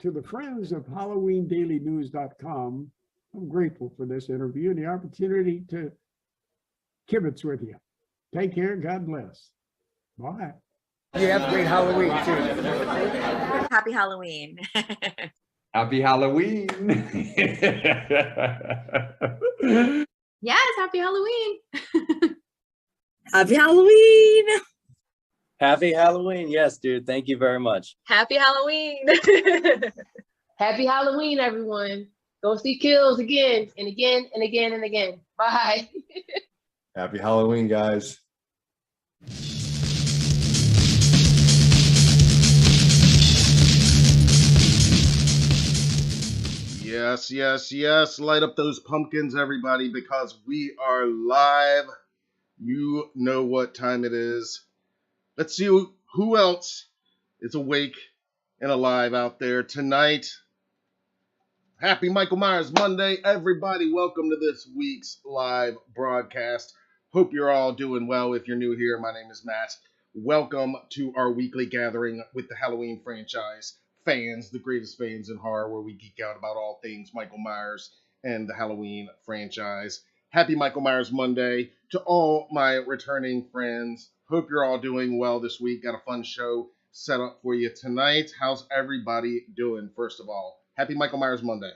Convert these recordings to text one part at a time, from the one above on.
To the friends of HalloweenDailyNews.com, I'm grateful for this interview and the opportunity to kibitz with you. Take care. God bless. Bye. You have a great Halloween, too. Happy Halloween. Happy Halloween. Yes, happy Halloween. Happy Halloween. Happy Halloween. Yes, dude. Thank you very much. Happy Halloween. Happy Halloween, everyone. Go see Kills again and again and again and again. Bye. Happy Halloween, guys. Yes, yes, yes. Light up those pumpkins, everybody, because we are live. You know what time it is. Let's see who else is awake and alive out there tonight. Happy Michael Myers Monday, everybody. Welcome to this week's live broadcast. Hope you're all doing well. If you're new here, my name is Matt. Welcome to our weekly gathering with the Halloween franchise fans, the greatest fans in horror, where we geek out about all things Michael Myers and the Halloween franchise. Happy Michael Myers Monday to all my returning friends. Hope you're all doing well this week. Got a fun show set up for you tonight. How's everybody doing, first of all? Happy Michael Myers Monday.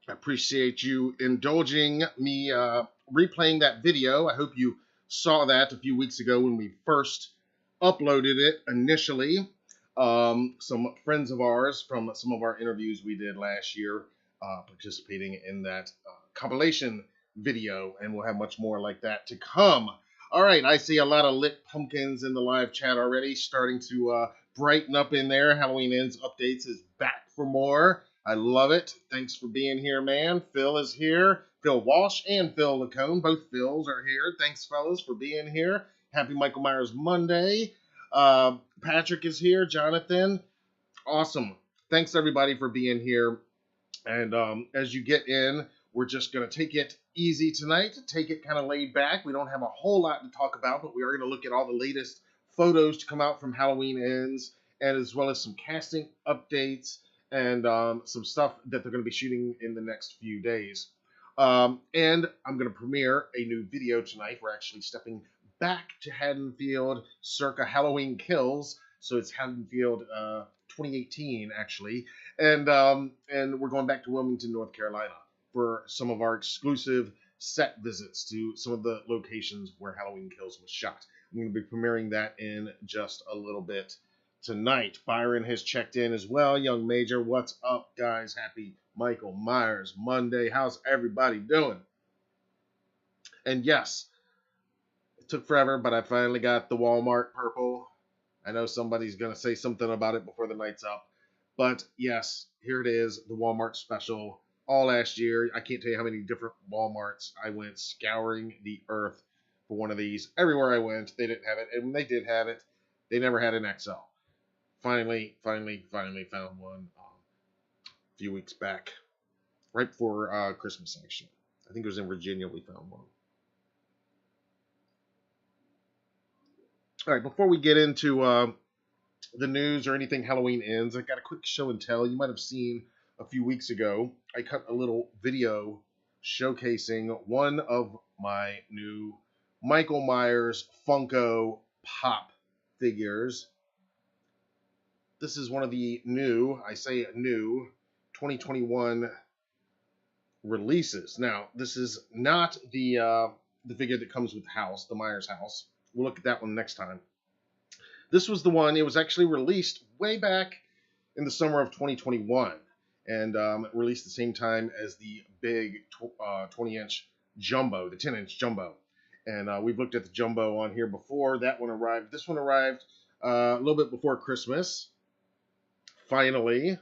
I appreciate you indulging me replaying that video. I hope you saw that a few weeks ago when we first uploaded it initially. Some friends of ours from some of our interviews we did last year participating in that compilation video, and we'll have much more like that to come. All right, I see a lot of lit pumpkins in the live chat already, starting to brighten up in there. Halloween Ends Updates is back for more. I love it. Thanks for being here, man. Phil is here. Phil Walsh and Phil Lacone. Both Phils are here. Thanks, fellas, for being here. Happy Michael Myers Monday. Patrick is here. Jonathan. Awesome. Thanks, everybody, for being here. And as you get in, we're just going to take it easy tonight. Take it kind of laid back. We don't have a whole lot to talk about, but we are going to look at all the latest photos to come out from Halloween Ends, and as well as some casting updates and some stuff that they're going to be shooting in the next few days. And I'm going to premiere a new video tonight. We're actually stepping back to Haddonfield circa Halloween Kills. So it's Haddonfield 2018, actually. And we're going back to Wilmington, North Carolina for some of our exclusive set visits to some of the locations where Halloween Kills was shot. I'm going to be premiering that in just a little bit tonight. Byron has checked in as well. Young Major, what's up, guys? Happy Michael Myers Monday. How's everybody doing? And yes, it took forever, but I finally got the Walmart purple. I know somebody's going to say something about it before the night's up. But yes, here it is, the Walmart special. All last year, I can't tell you how many different Walmarts I went scouring the earth for one of these. Everywhere I went, they didn't have it. And when they did have it, they never had an XL. Finally found one a few weeks back. Right before Christmas, actually. I think it was in Virginia we found one. All right, before we get into the news or anything Halloween Ends, I got a quick show and tell. You might have seen a few weeks ago, I cut a little video showcasing one of my new Michael Myers Funko Pop figures. This is one of the new, I say new, 2021 releases. Now, this is not the figure that comes with the house, the Myers house. We'll look at that one next time. This was the one, it was actually released way back in the summer of 2021 and released the same time as the big 20-inch jumbo, the 10-inch jumbo. And we've looked at the jumbo on here before. That one arrived. This one arrived a little bit before Christmas. Finally,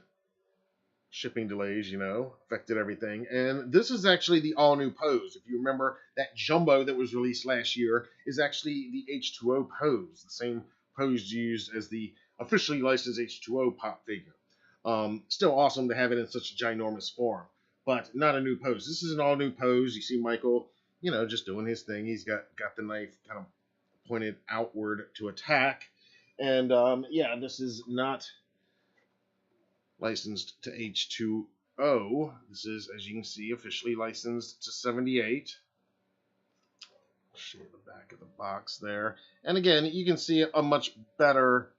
shipping delays, affected everything. And this is actually the all-new pose. If you remember, that jumbo that was released last year is actually the H2O pose, the same pose used as the officially licensed H2O pop figure. Still awesome to have it in such a ginormous form, but not a new pose. This is an all-new pose. You see Michael, just doing his thing. He's got the knife kind of pointed outward to attack. And yeah, this is not licensed to H2O. This is, as you can see, officially licensed to 78. Show the back of the box there. And again, you can see a much better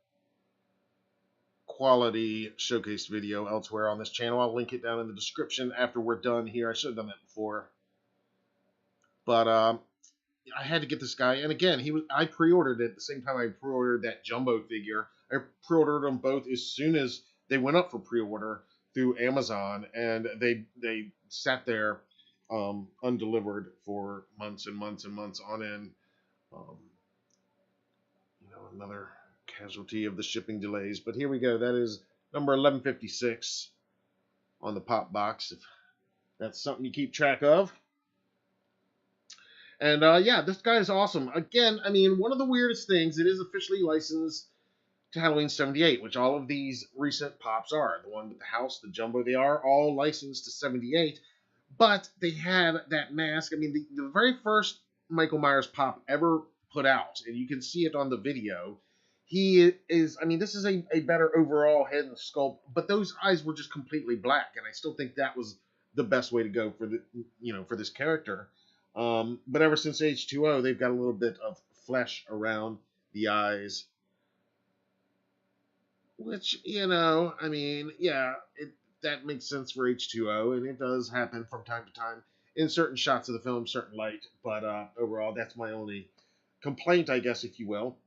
quality showcased video elsewhere on this channel. I'll link it down in the description after we're done here. I should have done that before. But I had to get this guy. And again, I pre-ordered it at the same time I pre-ordered that Jumbo figure. I pre-ordered them both as soon as they went up for pre-order through Amazon. And they sat there undelivered for months and months and months on end. Another casualty of the shipping delays. But here we go. That is number 1156 on the pop box, if that's something you keep track of. And yeah, this guy is awesome. Again, I mean, one of the weirdest things, it is officially licensed to Halloween 78, which all of these recent pops are. The one with the house, the Jumbo, they are all licensed to 78. But they had that mask. I mean, the very first Michael Myers pop ever put out, and you can see it on the video. He is, I mean, this is a better overall head and sculpt, but those eyes were just completely black, and I still think that was the best way to go for the, for this character. But ever since H2O, they've got a little bit of flesh around the eyes, which, I mean, yeah, that makes sense for H2O, and it does happen from time to time in certain shots of the film, certain light, but overall, that's my only complaint, I guess, if you will.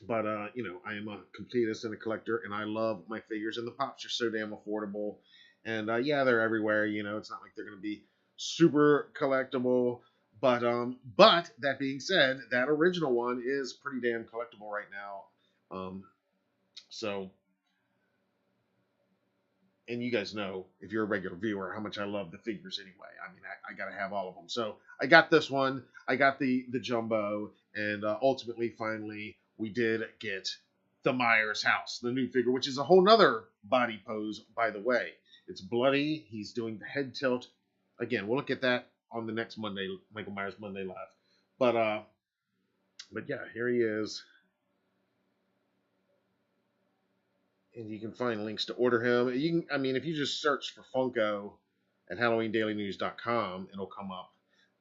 But, I am a completist and a collector, and I love my figures, and the pops are so damn affordable. And, yeah, they're everywhere, it's not like they're going to be super collectible. But that being said, that original one is pretty damn collectible right now. So, and you guys know, if you're a regular viewer, how much I love the figures anyway. I mean, I got to have all of them. So I got this one. I got the Jumbo. And ultimately, finally, we did get the Myers house, the new figure, which is a whole nother body pose, by the way. It's bloody. He's doing the head tilt. Again, we'll look at that on the next Monday, Michael Myers Monday Live. But yeah, here he is. And you can find links to order him. I mean, if you just search for Funko at HalloweenDailyNews.com, it'll come up.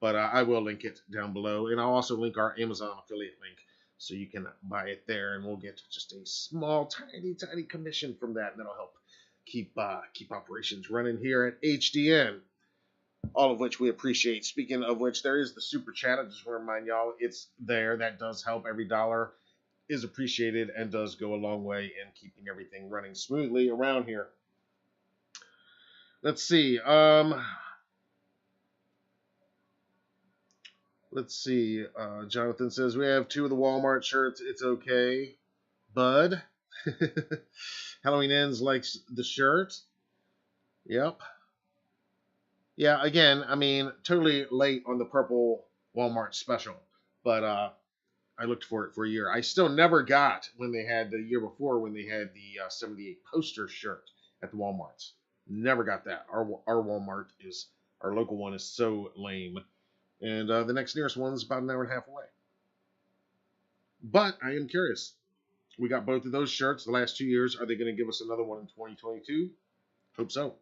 But I will link it down below. And I'll also link our Amazon affiliate link so you can buy it there. And we'll get just a small, tiny commission from that. And that'll help keep operations running here at HDN. All of which we appreciate. Speaking of which, there is the super chat. I just want to remind y'all, it's there. That does help. Every dollar is appreciated and does go a long way in keeping everything running smoothly around here. Let's see. Jonathan says, we have 2 of the Walmart shirts. It's okay. Bud. Halloween Ends likes the shirt. Yep. Yeah, again, I mean, totally late on the purple Walmart special. But I looked for it for a year. I still never got when they had the year before when they had the 78 poster shirt at the Walmarts. Never got that. Our Walmart our local one is so lame. And the next nearest one is about an hour and a half away. But I am curious. We got both of those shirts the last 2 years. Are they going to give us another one in 2022? Hope so.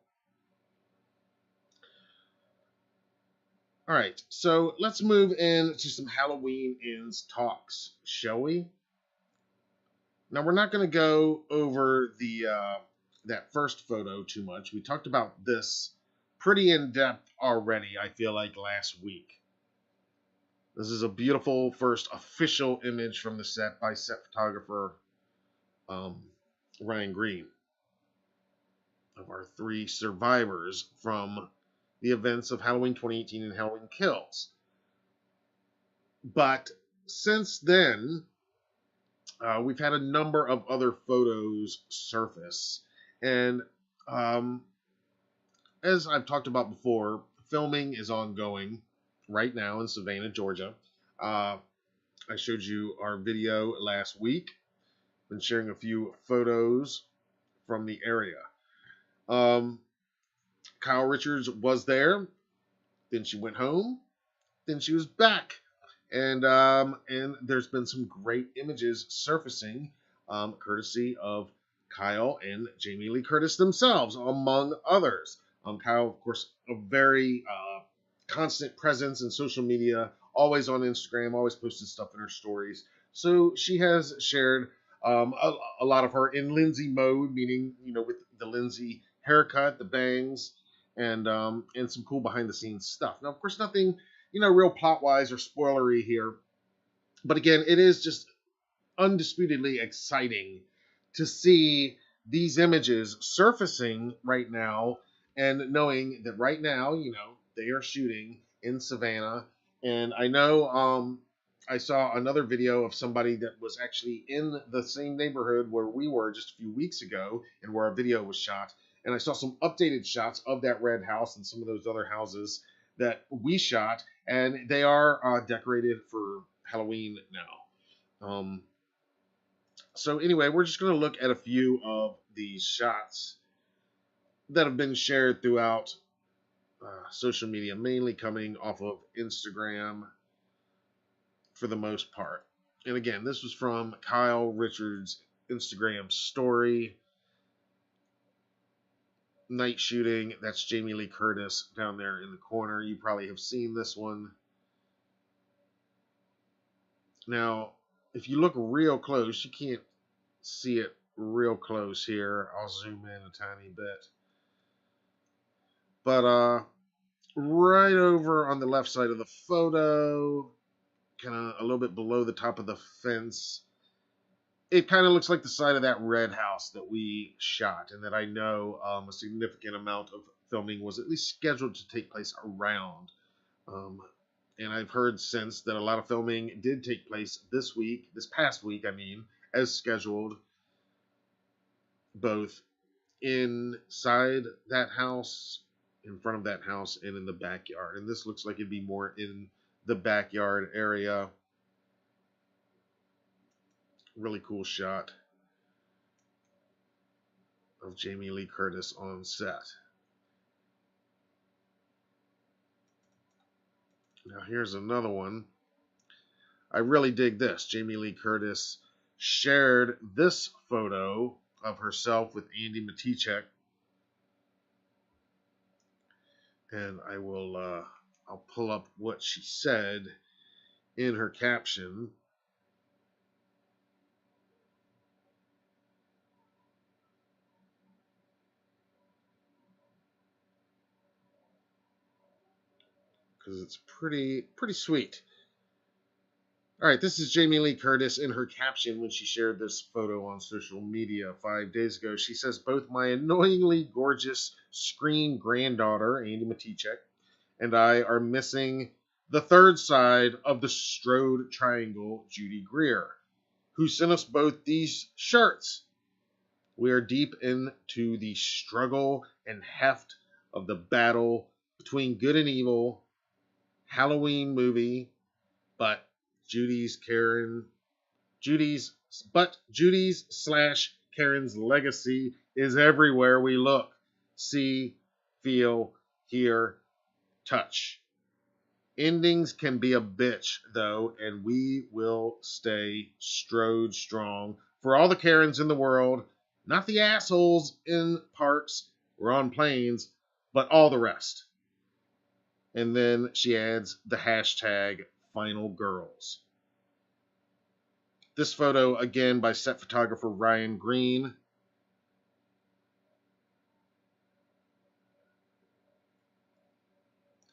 All right, so let's move into some Halloween Ends talks, shall we? Now, we're not going to go over that first photo too much. We talked about this pretty in-depth already, I feel like, last week. This is a beautiful first official image from the set by set photographer Ryan Green of our 3 survivors from the events of Halloween 2018 and Halloween Kills. But since then, we've had a number of other photos surface. And as I've talked about before, filming is ongoing right now in Savannah, Georgia. I showed you our video last week. Been sharing a few photos from the area. Kyle Richards was there. Then she went home. Then she was back. And there's been some great images surfacing courtesy of Kyle and Jamie Lee Curtis themselves, among others. Kyle, of course, a very constant presence in social media, always on Instagram, always posting stuff in her stories. So she has shared a lot of her in Lindsay mode, meaning, with the Lindsay haircut, the bangs, and some cool behind the scenes stuff. Now, of course, nothing, real plot wise or spoilery here. But again, it is just undisputedly exciting to see these images surfacing right now, and knowing that right now, they are shooting in Savannah. And I know I saw another video of somebody that was actually in the same neighborhood where we were just a few weeks ago and where our video was shot. And I saw some updated shots of that red house and some of those other houses that we shot, and they are decorated for Halloween now. So anyway, we're just going to look at a few of these shots that have been shared throughout social media, mainly coming off of Instagram for the most part. And again, this was from Kyle Richards' Instagram story. Night shooting, that's Jamie Lee Curtis down there in the corner. You probably have seen this one. Now, if you look real close, you can't see it real close here. I'll zoom in a tiny bit. But right over on the left side of the photo, kind of a little bit below the top of the fence, it kind of looks like the side of that red house that we shot, and that I know a significant amount of filming was at least scheduled to take place around. And I've heard since that a lot of filming did take place this past week, as scheduled, both inside that house, in front of that house, and in the backyard. And this looks like it'd be more in the backyard area. Really cool shot of Jamie Lee Curtis on set. Now here's another one. I really dig this. Jamie Lee Curtis shared this photo of herself with Andy Matichek. And I'll pull up what she said in her caption. Because it's pretty sweet. All right, this is Jamie Lee Curtis in her caption when she shared this photo on social media 5 days ago. She says, "Both my annoyingly gorgeous screen granddaughter, Andy Matichek, and I are missing the third side of the Strode Triangle, Judy Greer, who sent us both these shirts. We are deep into the struggle and heft of the battle between good and evil Halloween movie, but Judy's / Karen's legacy is everywhere we look, see, feel, hear, touch. Endings can be a bitch, though, and we will stay Strode strong for all the Karens in the world, not the assholes in parks or on planes, but all the rest." And then she adds the hashtag Final Girls. This photo, again, by set photographer Ryan Green.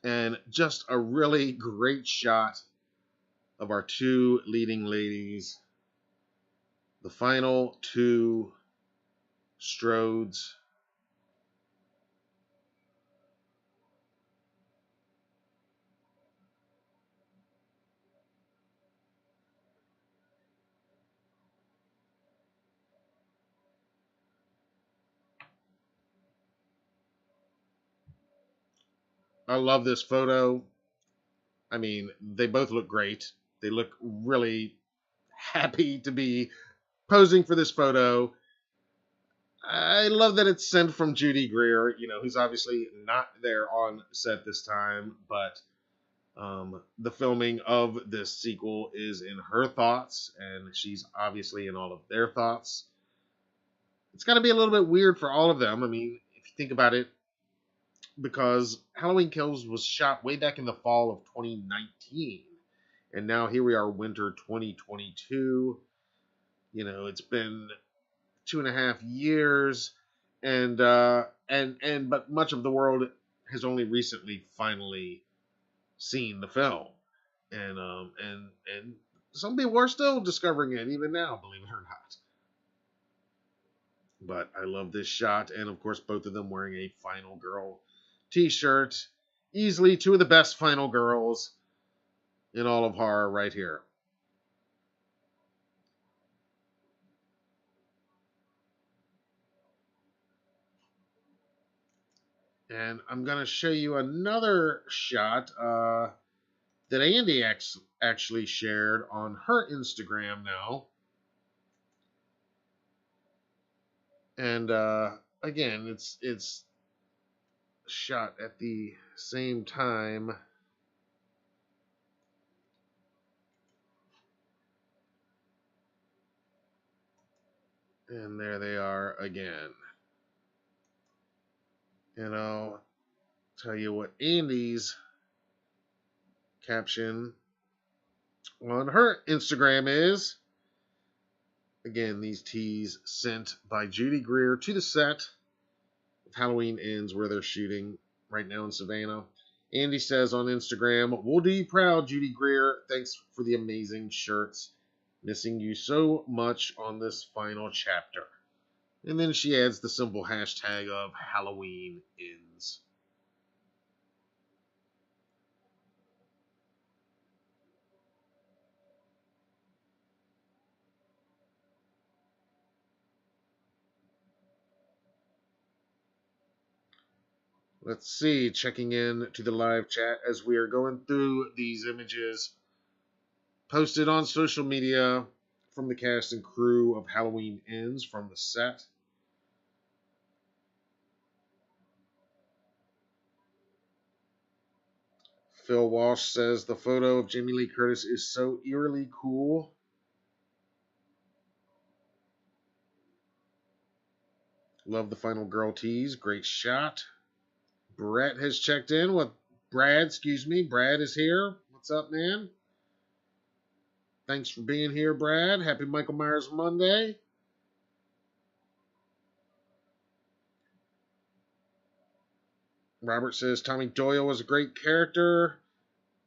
And just a really great shot of our two leading ladies. The final two Strodes. I love this photo. They both look great. They look really happy to be posing for this photo. I love that it's sent from Judy Greer, who's obviously not there on set this time, but The filming of this sequel is in her thoughts, and she's obviously in all of their thoughts. It's got to be a little bit weird for all of them. I mean, if you think about it, because Halloween Kills was shot way back in the fall of 2019, and now here we are, winter 2022. You know, it's been 2.5 years, but much of the world has only recently finally seen the film, and some people are still discovering it even now, believe it or not. But I love this shot, and of course, both of them wearing a Final Girl t-shirt. Easily two of the best Final Girls in all of horror right here. And I'm going to show you another shot that Andy actually shared on her Instagram now. And again, it's shot at the same time. And there they are again. And I'll tell you what Andy's caption on her Instagram is. Again, these teas sent by Judy Greer to the set of Halloween Ends, where they're shooting right now in Savannah. Andy says on Instagram, "We'll do you proud, Judy Greer. Thanks for the amazing shirts. Missing you so much on this final chapter." And then she adds the simple hashtag of Halloween Ends. Let's see, checking in to the live chat as we are going through these images posted on social media from the cast and crew of Halloween Ends from the set. Phil Walsh says the photo of Jamie Lee Curtis is so eerily cool. Love the Final Girl tease. Great shot. Brett has checked in with Brad, excuse me. Brad is here. What's up, man? Thanks for being here, Brad. Happy Michael Myers Monday. Robert says Tommy Doyle was a great character.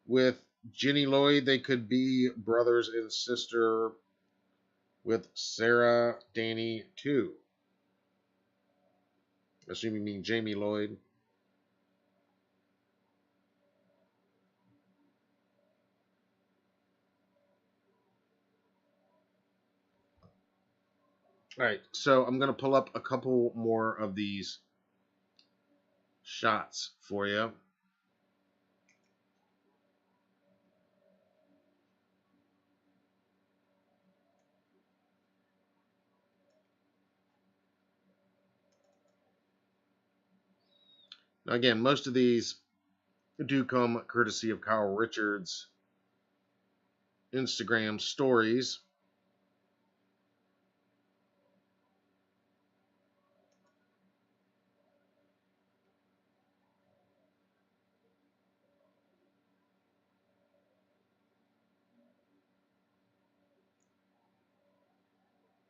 With Jenny Lloyd, they could be brothers and sister with Sarah Danny too. Assuming you mean Jamie Lloyd. All right, so I'm going to pull up a couple more of these shots for you. Now, again, most of these do come courtesy of Kyle Richards' Instagram stories.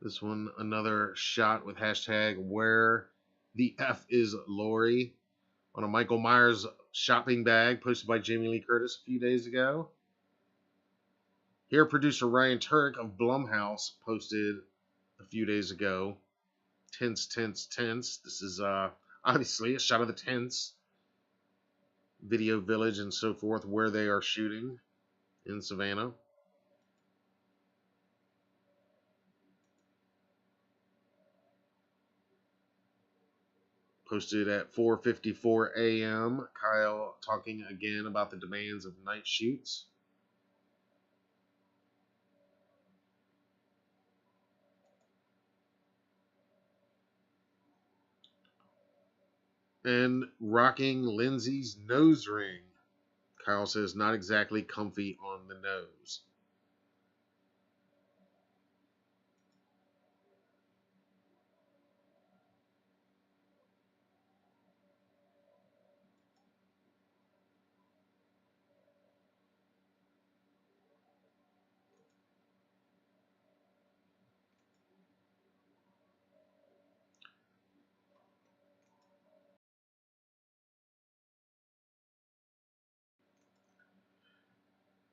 This one, another shot with hashtag where the F is Lori on a Michael Myers shopping bag posted by Jamie Lee Curtis a few days ago. Here, producer Ryan Turek of Blumhouse posted a few days ago. Tense, tense, tense. This is obviously a shot of the tents, Video Village, and so forth, where they are shooting in Savannah. Posted at 4:54 a.m. Kyle talking again about the demands of night shoots. And rocking Lindsay's nose ring. Kyle says, not exactly comfy on the nose.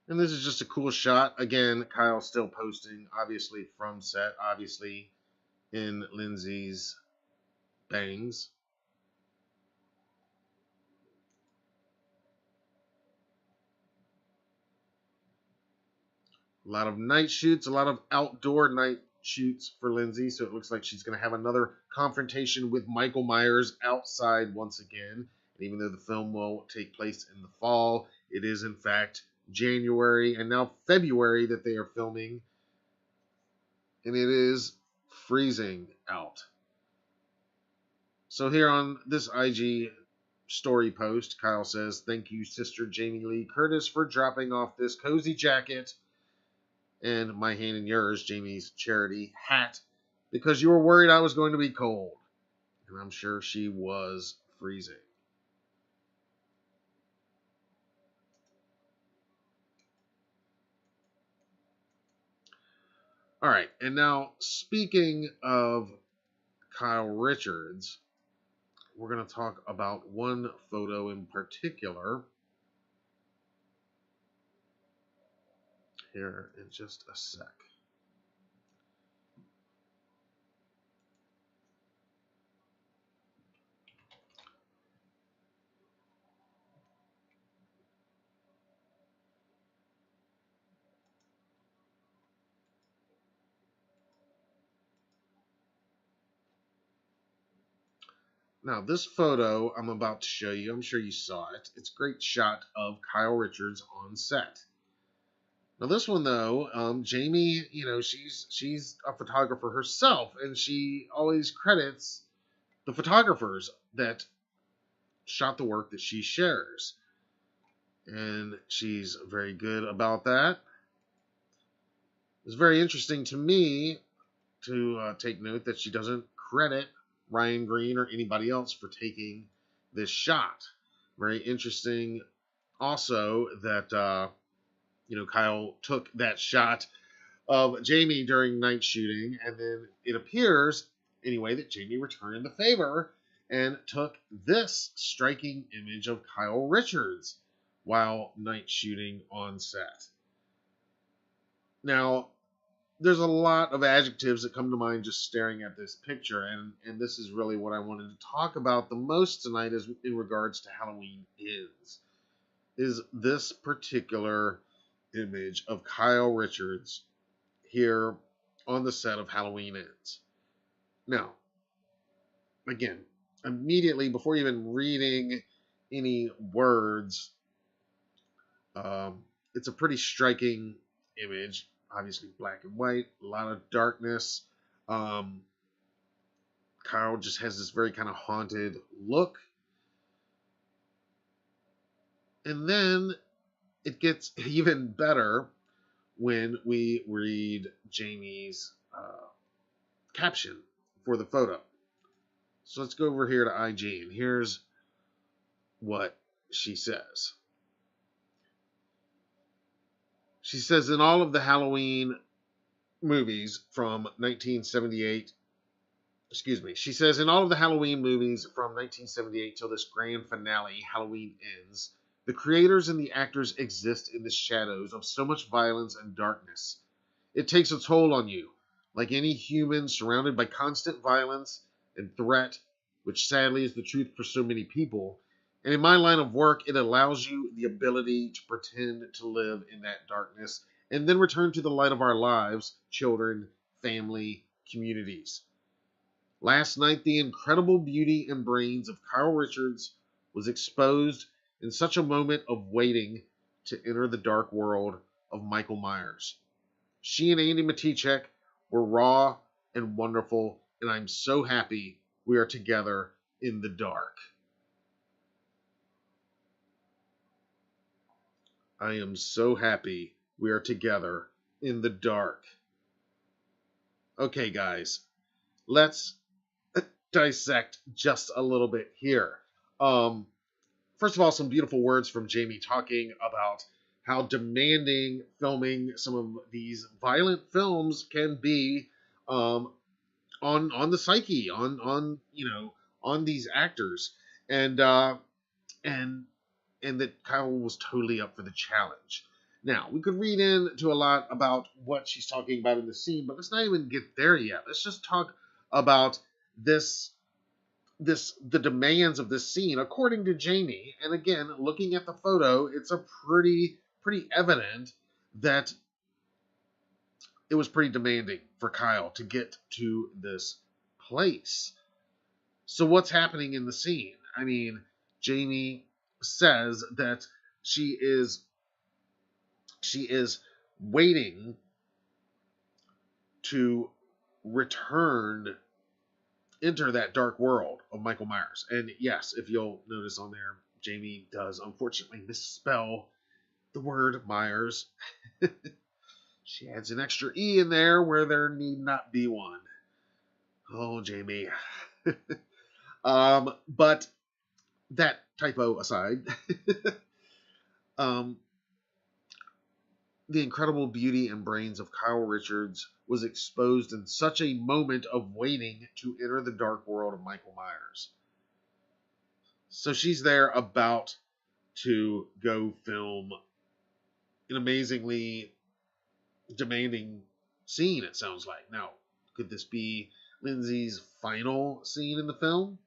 And this is just a cool shot. Again, Kyle still posting, obviously from set, obviously in Lindsay's bangs. A lot of night shoots, a lot of outdoor night shoots for Lindsay. So it looks like she's going to have another confrontation with Michael Myers outside once again. And even though the film will take place in the fall, it is in fact January and now February that they are filming. And it is freezing out. So here on this IG story post, Kyle says, thank you, Sister Jamie Lee Curtis, for dropping off this cozy jacket and my hand in yours, Jamie's charity hat, because you were worried I was going to be cold. And I'm sure she was freezing. All right, and now speaking of Kyle Richards, we're going to talk about one photo in particular here in just a sec. Now, this photo I'm about to show you, I'm sure you saw it. It's a great shot of Kyle Richards on set. Now, this one, though, Jamie, you know, she's a photographer herself, and she always credits the photographers that shot the work that she shares. And she's very good about that. It's very interesting to me to take note that she doesn't credit Ryan Green or anybody else for taking this shot. Very interesting also that, you know, Kyle took that shot of Jamie during night shooting, and then it appears, anyway, that Jamie returned the favor and took this striking image of Kyle Richards while night shooting on set. Now, there's a lot of adjectives that come to mind just staring at this picture, and this is really what I wanted to talk about the most tonight is in regards to Halloween is this particular image of Kyle Richards here on the set of Halloween Ends. Now, again, immediately before even reading any words, it's a pretty striking image. Obviously black and white, a lot of darkness. Kyle just has this very kind of haunted look. And then it gets even better when we read Jamie's caption for the photo. So let's go over here to IG, and here's what she says. She says, in all of the Halloween movies from 1978, she says, in all of the Halloween movies from 1978 till this grand finale, Halloween Ends, the creators and the actors exist in the shadows of so much violence and darkness. It takes a toll on you, like any human surrounded by constant violence and threat, which sadly is the truth for so many people. And in my line of work, it allows you the ability to pretend to live in that darkness and then return to the light of our lives, children, family, communities. Last night, the incredible beauty and brains of Kyle Richards was exposed in such a moment of waiting to enter the dark world of Michael Myers. She and Andy Matichek were raw and wonderful, and I'm so happy we are together in the dark. I am so happy we are together in the dark. Okay, guys, let's dissect just a little bit here. First of all, some beautiful words from Jamie talking about how demanding filming some of these violent films can be on the psyche, on these actors, and and that Kyle was totally up for the challenge. Now, we could read into a lot about what she's talking about in the scene, but let's not even get there yet. Let's just talk about the demands of this scene according to Jamie. And again, looking at the photo, it's a pretty evident that it was pretty demanding for Kyle to get to this place. So what's happening in the scene? I mean, Jamie says that she is waiting to enter that dark world of Michael Myers. And yes, if you'll notice on there, Jamie does unfortunately misspell the word Myers. She adds an extra E in there where there need not be one. Oh, Jamie. But that typo aside, the incredible beauty and brains of Kyle Richards was exposed in such a moment of waiting to enter the dark world of Michael Myers. So she's there about to go film an amazingly demanding scene, it sounds like. Now, could this be Lindsay's final scene in the film?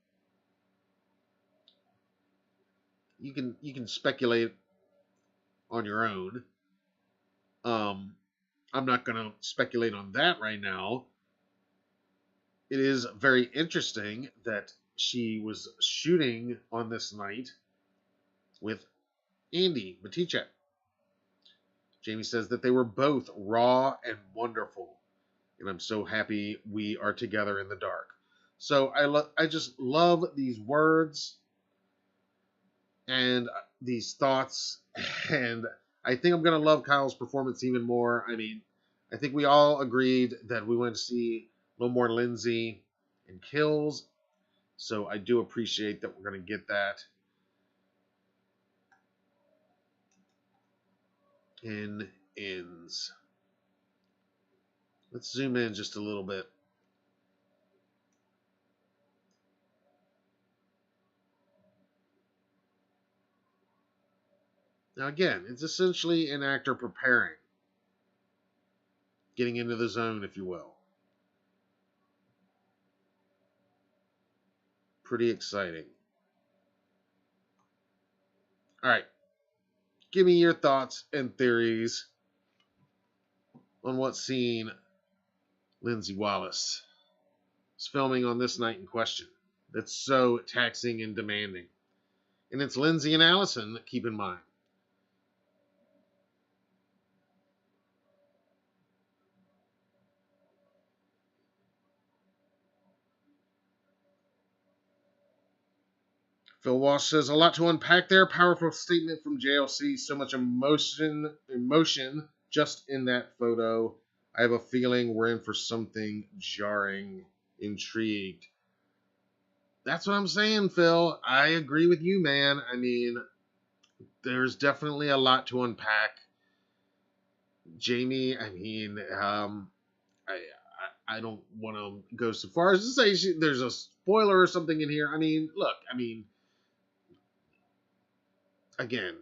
You can speculate on your own. I'm not going to speculate on that right now. It is very interesting that she was shooting on this night with Andy Matichak. Jamie says that they were both raw and wonderful, and I'm so happy we are together in the dark. So I just love these words and these thoughts, and I think I'm going to love Kyle's performance even more. I mean, I think we all agreed that we wanted to see a little more Lindsay in kills, so I do appreciate that we're going to get that in ends. Let's zoom in just a little bit. Now again, it's essentially an actor preparing, getting into the zone, if you will. Pretty exciting. All right. Give me your thoughts and theories on what scene Lindsay Wallace is filming on this night in question that's so taxing and demanding. And it's Lindsay and Allison, keep in mind. Phil Walsh says, a lot to unpack there. Powerful statement from JLC. So much emotion just in that photo. I have a feeling we're in for something jarring. Intrigued. That's what I'm saying, Phil. I agree with you, man. I mean, there's definitely a lot to unpack. Jamie, I mean, I don't want to go so far as to say there's a spoiler or something in here. I mean, look, again,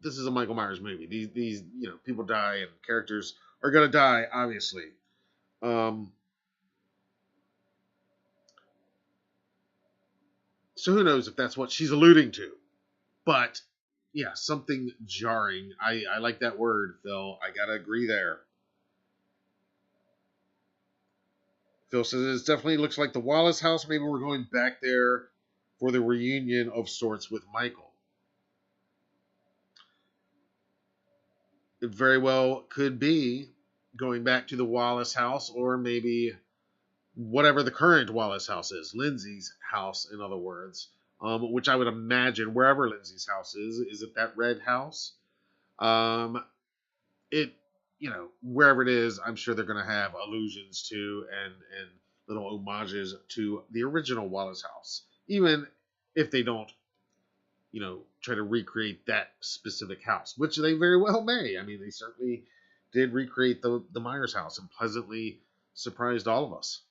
this is a Michael Myers movie. These people die and characters are gonna die, obviously. So who knows if that's what she's alluding to? But yeah, something jarring. I like that word, Phil. I gotta agree there. Phil says it definitely looks like the Wallace house. Maybe we're going back there for the reunion of sorts with Michael. It very well could be going back to the Wallace house, or maybe whatever the current Wallace house is, Lindsay's house, in other words, which I would imagine wherever Lindsay's house is it that red house? It, wherever it is, I'm sure they're going to have allusions to and little homages to the original Wallace house, even if they don't, try to recreate that specific house, which they very well may. I mean, they certainly did recreate the Myers house and pleasantly surprised all of us.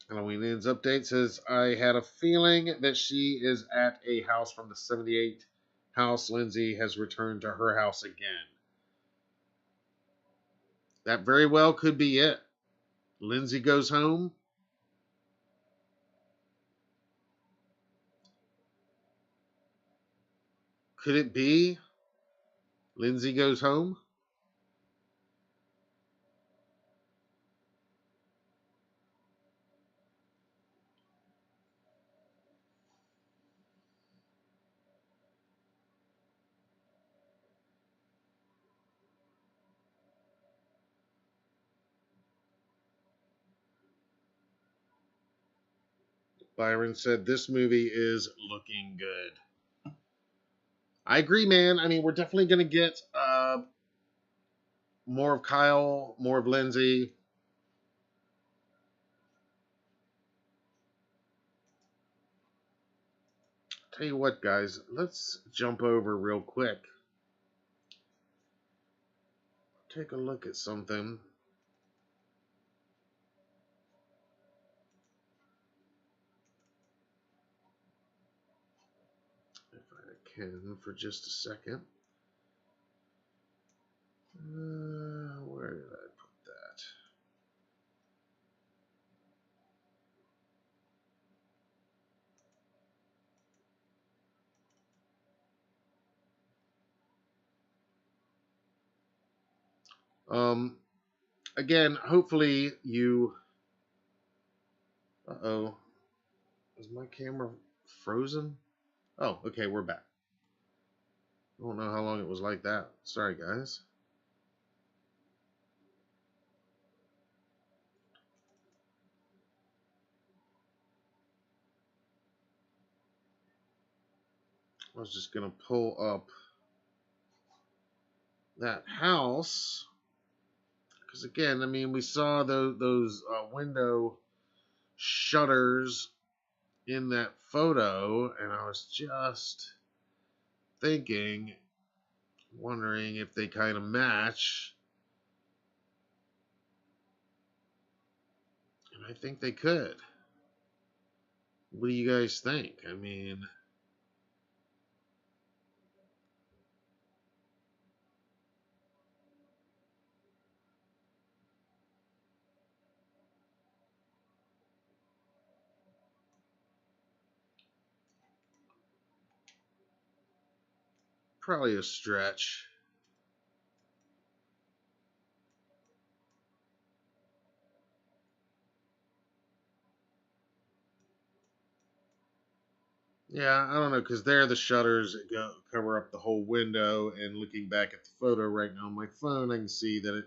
Halloween Ends update says, I had a feeling that she is at a house from the 78 house. Lindsay has returned to her house again. That very well could be it. Lindsay goes home. Could it be Lindsay goes home? Byron said this movie is looking good. I agree, man. I mean, we're definitely going to get more of Kyle, more of Lindsay. Tell you what, guys, let's jump over real quick. Take a look at something. If I can, for just a second. Where did I put that? Again, hopefully you... Uh-oh. Is my camera frozen? Oh, okay, we're back. I don't know how long it was like that. Sorry, guys. I was just going to pull up that house. Because, again, I mean, we saw those window shutters in that photo, and I was just thinking, wondering if they kind of match. And I think they could. What do you guys think? I mean... Probably a stretch. Yeah, I don't know, because there the shutters cover up the whole window, and looking back at the photo right now on my phone, I can see that it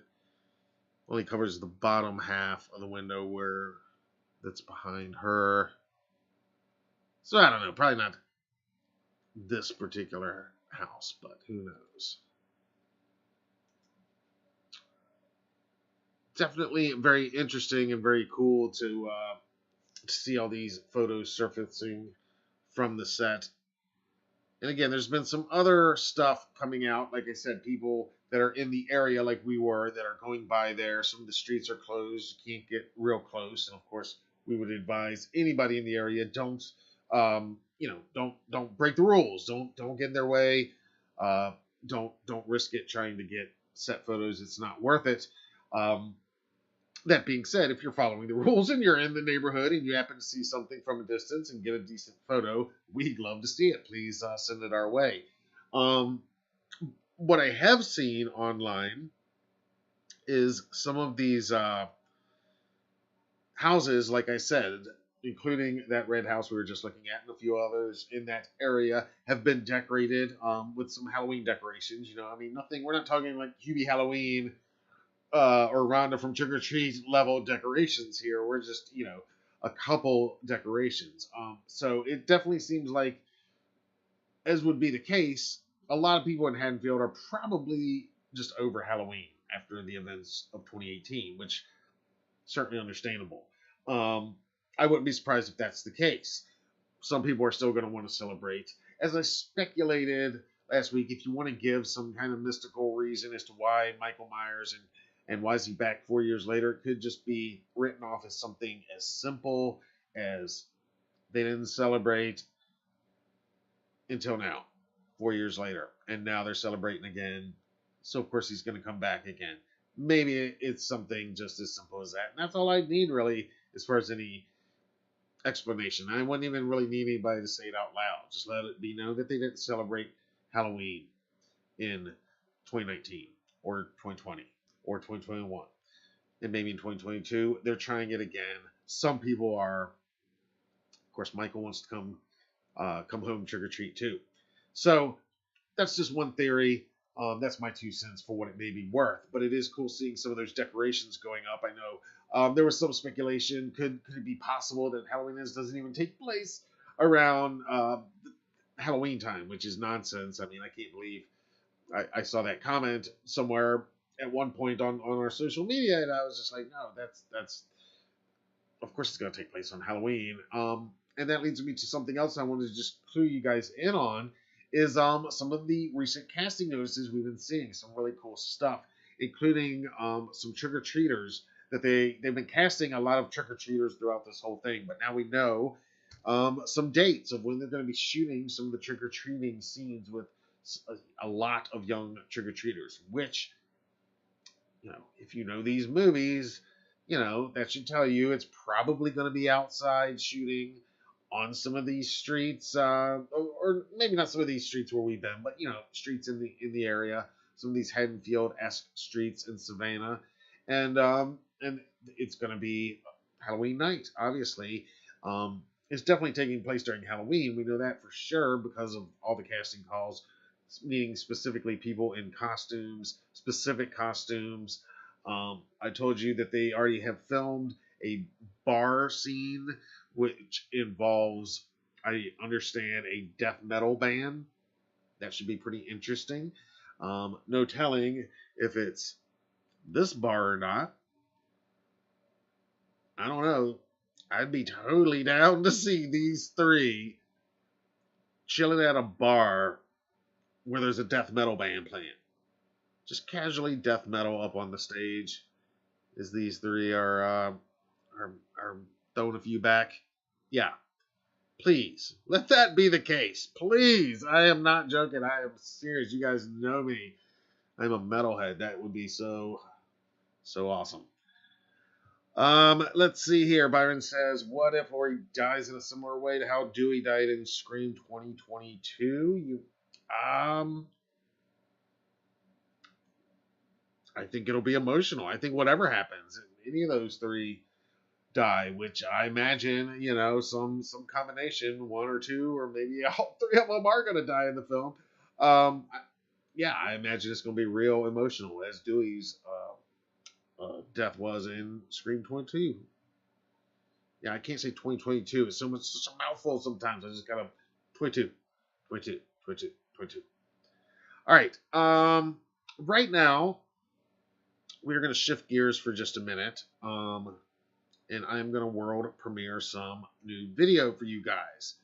only covers the bottom half of the window where that's behind her. So I don't know, probably not this particular house, but who knows. Definitely very interesting and very cool to see all these photos surfacing from the set. And again, there's been some other stuff coming out. Like I said, people that are in the area like we were that are going by there. Some of the streets are closed. You can't get real close. And of course, we would advise anybody in the area, don't break the rules. Don't get in their way. Don't risk it trying to get set photos. It's not worth it. That being said, if you're following the rules and you're in the neighborhood and you happen to see something from a distance and get a decent photo, we'd love to see it. Please send it our way. What I have seen online is some of these houses, like I said, including that red house we were just looking at and a few others in that area, have been decorated with some Halloween decorations. I mean, nothing, we're not talking like Hubie Halloween or Rhonda from Trick or Treat level decorations here. We're just, a couple decorations. So it definitely seems like, as would be the case, a lot of people in Haddonfield are probably just over Halloween after the events of 2018, which certainly understandable. I wouldn't be surprised if that's the case. Some people are still going to want to celebrate. As I speculated last week, if you want to give some kind of mystical reason as to why Michael Myers and why is he back 4 years later, it could just be written off as something as simple as they didn't celebrate until now, 4 years later, and now they're celebrating again. So of course he's going to come back again. Maybe it's something just as simple as that, and that's all I need really as far as any explanation. I wouldn't even really need anybody to say it out loud. Just let it be known that they didn't celebrate Halloween in 2019 or 2020 or 2021, and maybe in 2022 they're trying it again. Some people are. Of course, Michael wants to come home trick or treat too. So that's just one theory. That's my 2 cents for what it may be worth. But it is cool seeing some of those decorations going up. I know there was some speculation. Could it be possible that Halloween doesn't even take place around Halloween time, which is nonsense. I mean, I can't believe I saw that comment somewhere at one point on our social media, and I was just like, no, that's of course it's going to take place on Halloween. And that leads me to something else I wanted to just clue you guys in on is some of the recent casting notices we've been seeing. Some really cool stuff, including some trick-or-treaters that they've been casting a lot of trick-or-treaters throughout this whole thing. But now we know some dates of when they're going to be shooting some of the trick-or-treating scenes with a lot of young trick-or-treaters, which, if you know these movies, that should tell you it's probably going to be outside shooting on some of these streets, or maybe not some of these streets where we've been, but streets in the area, some of these Haddonfield-esque streets in Savannah, and it's going to be Halloween night. Obviously, it's definitely taking place during Halloween. We know that for sure because of all the casting calls, meaning specifically people in costumes, specific costumes. I told you that they already have filmed a bar scene, which involves, I understand, a death metal band. That should be pretty interesting. No telling if it's this bar or not. I don't know. I'd be totally down to see these three chilling at a bar where there's a death metal band playing. Just casually death metal up on the stage as these three are throwing a few back. Yeah, please let that be the case. Please, I am not joking. I am serious. You guys know me. I'm a metalhead. That would be so awesome. Let's see here. Byron says, "What if Laurie dies in a similar way to how Dewey died in Scream 2022?" I think it'll be emotional. I think whatever happens, any of those three die, which I imagine, some combination, one or two, or maybe all three of them are going to die in the film. I imagine it's going to be real emotional, as Dewey's death was in Scream 22. Yeah, I can't say 2022. It's such a mouthful sometimes. I just got to 22. All right. Right now, we're going to shift gears for just a minute. And I'm going to world premiere some new video for you guys.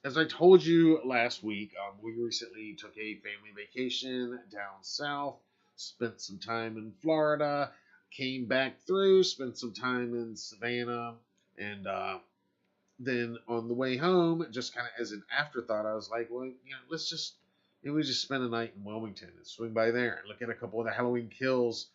As I told you last week, we recently took a family vacation down south, spent some time in Florida, came back through, spent some time in Savannah, and then on the way home, just kind of as an afterthought, I was like, well, let's just spend a night in Wilmington and swing by there and look at a couple of the Halloween Kills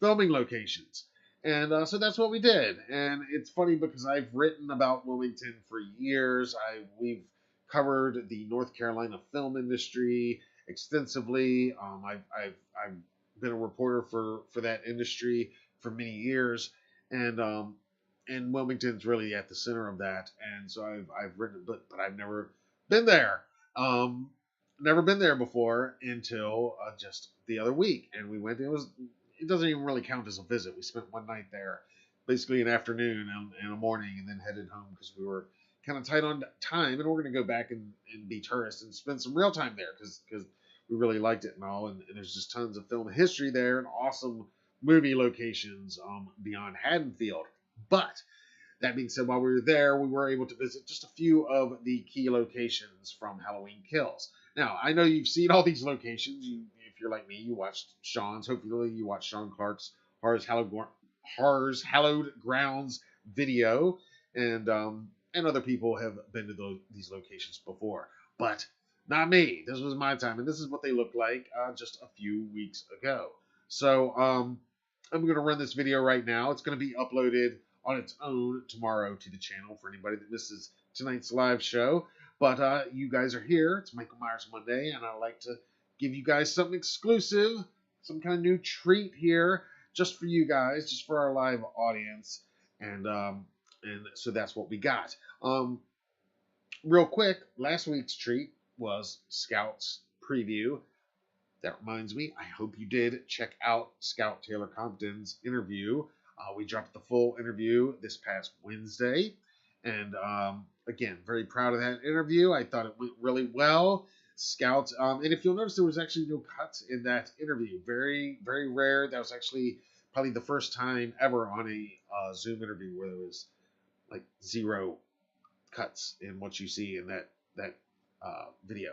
filming locations. And so that's what we did. And it's funny because I've written about Wilmington for years. We've covered the North Carolina film industry extensively. I've been a reporter for that industry for many years, and Wilmington's really at the center of that. And so I've written, but I've never been there. Never been there before until just the other week, and we went. it doesn't even really count as a visit. We spent one night there, basically an afternoon and a morning, and then headed home because we were kind of tight on time, and we're going to go back and be tourists and spend some real time there because we really liked it and all, and there's just tons of film history there and awesome movie locations beyond Haddonfield. But that being said, while we were there, we were able to visit just a few of the key locations from Halloween Kills. Now, I know you've seen all these locations. If you're like me, you watched Sean's. Hopefully, you watched Sean Clark's Horror's Hallowed Grounds video, and other people have been to these locations before, but not me. This was my time, and this is what they looked like just a few weeks ago. So I'm going to run this video right now. It's going to be uploaded on its own tomorrow to the channel for anybody that misses tonight's live show. But you guys are here. It's Michael Myers Monday, and I like to give you guys something exclusive, some kind of new treat here, just for you guys, just for our live audience, and so that's what we got. Real quick, last week's treat was Scout's preview. That reminds me, I hope you did check out Scout Taylor Compton's interview. We dropped the full interview this past Wednesday, and again, very proud of that interview. I thought it went really well. Scout, and if you'll notice, there was actually no cuts in that interview. Very, very rare. That was actually probably the first time ever on a Zoom interview where there was like 0 cuts in what you see in that video.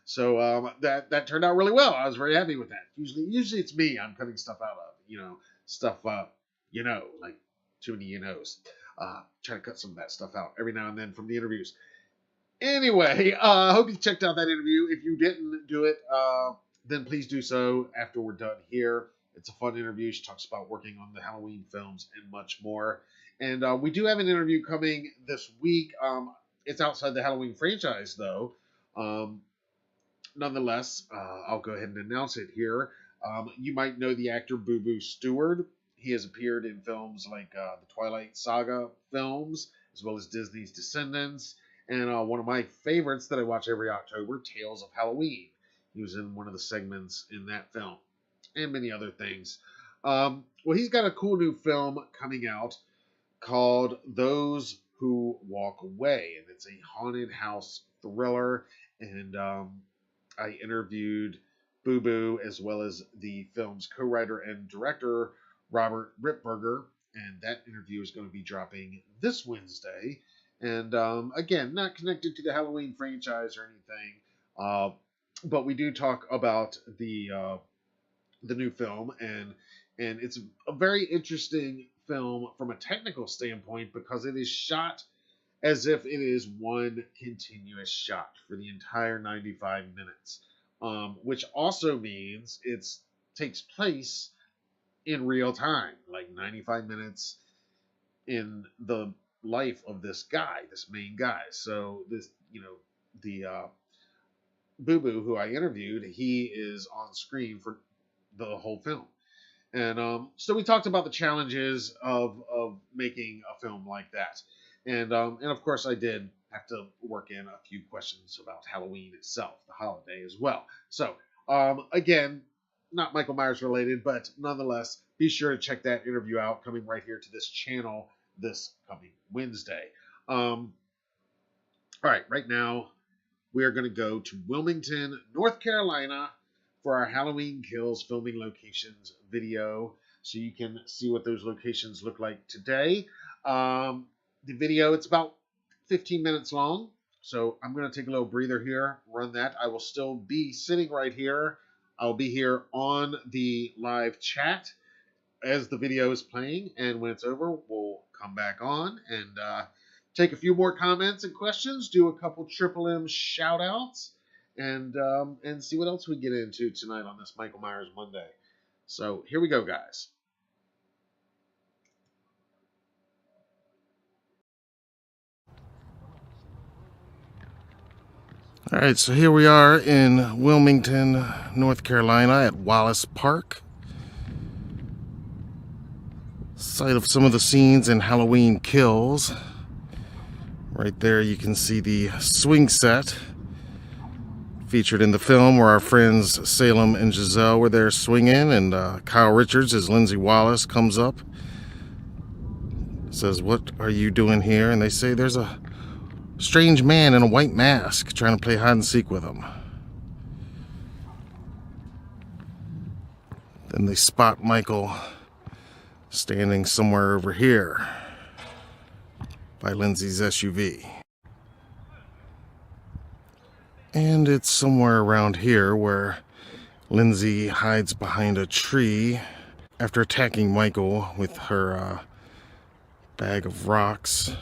So that turned out really well. I was very happy with that. Usually it's me I'm cutting stuff out of, stuff like too many try to cut some of that stuff out every now and then from the interviews. Anyway, I hope you checked out that interview. If you didn't do it, then please do so after we're done here. It's a fun interview. She talks about working on the Halloween films and much more. And we do have an interview coming this week. It's outside the Halloween franchise, though. Nonetheless, I'll go ahead and announce it here. You might know the actor Boo Boo Stewart. He has appeared in films like the Twilight Saga films, as well as Disney's Descendants. And one of my favorites that I watch every October, Tales of Halloween. He was in one of the segments in that film, and many other things. Well, he's got a cool new film coming out called Those Who Walk Away, and it's a haunted house thriller. And I interviewed Boo Boo as well as the film's co-writer and director Robert Ripberger, and that interview is going to be dropping this Wednesday. And again, not connected to the Halloween franchise or anything, but we do talk about the new film, and it's a very interesting film from a technical standpoint because it is shot as if it is one continuous shot for the entire 95 minutes, which also means it takes place in real time, like 95 minutes in the life of this main guy. So this, the Boo Boo who I interviewed, he is on screen for the whole film. And so we talked about the challenges of making a film like that. And of course I did have to work in a few questions about Halloween itself, the holiday as well. So again, not Michael Myers related, but nonetheless, be sure to check that interview out, coming right here to this channel this coming Wednesday. All right, right now we are going to go to Wilmington, North Carolina for our Halloween Kills filming locations video, so you can see what those locations look like today. The video, it's about 15 minutes long, so I'm going to take a little breather here, run that. I will still be sitting right here. I'll be here on the live chat as the video is playing, and when it's over, we'll come back on and take a few more comments and questions, do a couple Triple M shout outs, and see what else we get into tonight on this Michael Myers Monday. So here we go, guys. All right, so here we are in Wilmington, North Carolina at Wallace Park. Site of some of the scenes in Halloween Kills. Right there you can see the swing set Featured in the film were our friends Salem and Giselle were there swinging, and Kyle Richards as Lindsay Wallace comes up, says, "What are you doing here?" And they say there's a strange man in a white mask trying to play hide and seek with them. Then they spot Michael standing somewhere over here by Lindsay's SUV. And it's somewhere around here where Lindsay hides behind a tree after attacking Michael with her bag of rocks.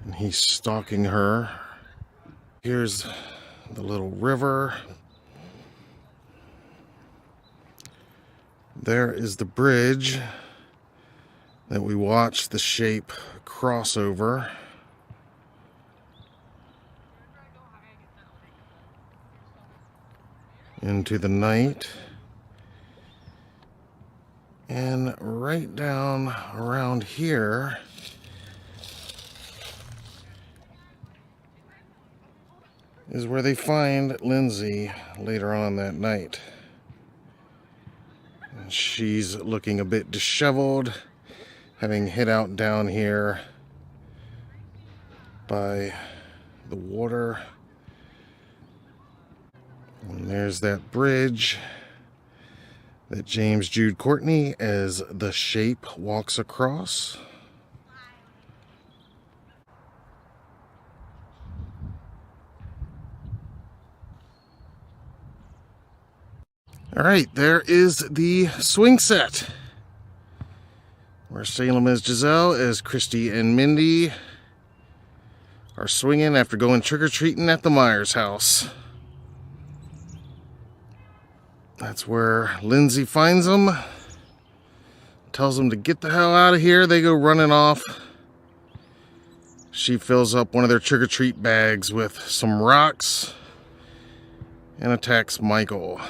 And he's stalking her. Here's the little river. There is the bridge that we watched the shape cross over. Into the night. And right down around here is where they find Lindsay later on that night. And she's looking a bit disheveled, having hid out down here by the water. And there's that bridge that James Jude Courtney as the shape walks across. All right, there is the swing set, where Salem as Giselle, as Christy and Mindy are swinging after going trick-or-treating at the Myers house. That's where Lindsay finds them, tells them to get the hell out of here. They go running off. She fills up one of their trick-or-treat bags with some rocks and attacks Michael.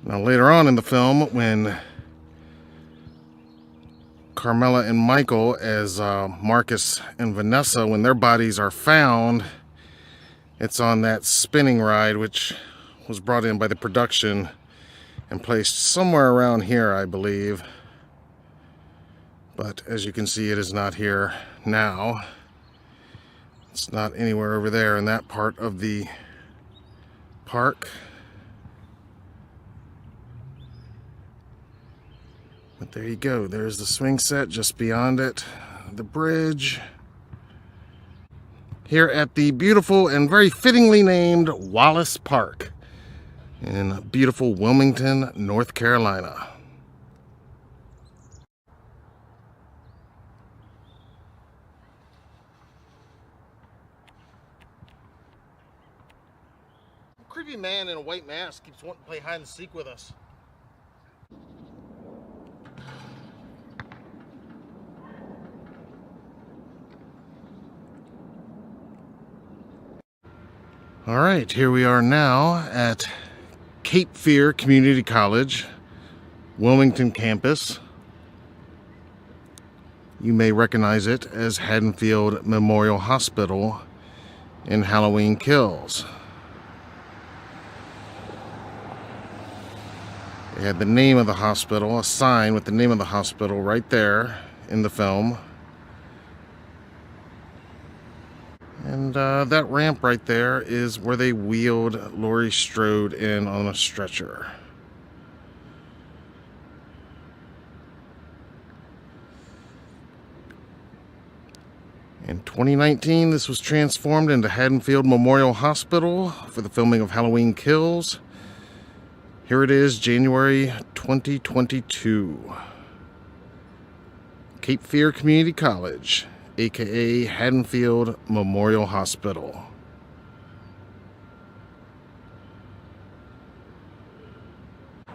Now later on in the film, when Carmela and Michael, as Marcus and Vanessa, when their bodies are found, it's on that spinning ride, which was brought in by the production and placed somewhere around here, I believe. But as you can see, it is not here now. It's not anywhere over there in that part of the park. But there you go. There's the swing set just beyond it, the bridge. Here at the beautiful and very fittingly named Wallace Park in beautiful Wilmington, North Carolina. Creepy man in a white mask keeps wanting to play hide and seek with us. All right, here we are now at Cape Fear Community College, Wilmington campus. You may recognize it as Haddonfield Memorial Hospital in Halloween Kills. They had the name of the hospital, a sign with the name of the hospital right there in the film. And that ramp right there is where they wheeled Laurie Strode in on a stretcher. In 2019, this was transformed into Haddonfield Memorial Hospital for the filming of Halloween Kills. Here it is, January 2022. Cape Fear Community College, aka Haddonfield Memorial Hospital.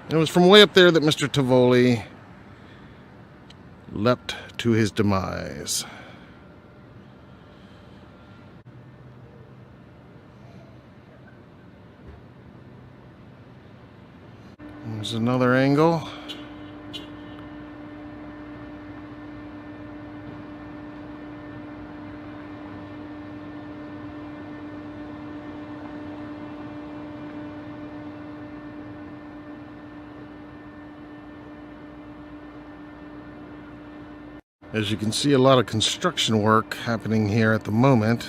It was from way up there that Mr. Tivoli leapt to his demise. There's another angle. As you can see, a lot of construction work happening here at the moment.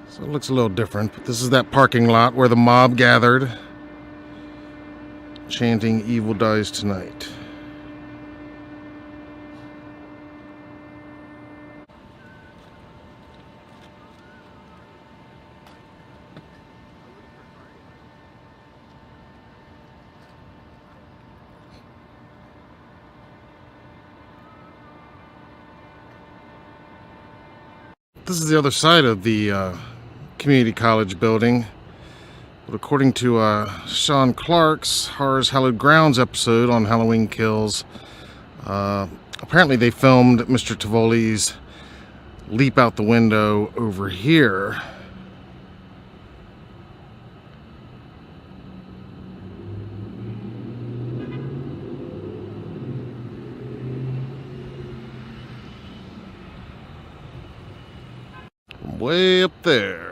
So it looks a little different, but this is that parking lot where the mob gathered, chanting "Evil dies tonight." This is the other side of the community college building. But according to Sean Clark's Horror's Hallowed Grounds episode on Halloween Kills, apparently they filmed Mr. Tivoli's leap out the window over here. Way up there.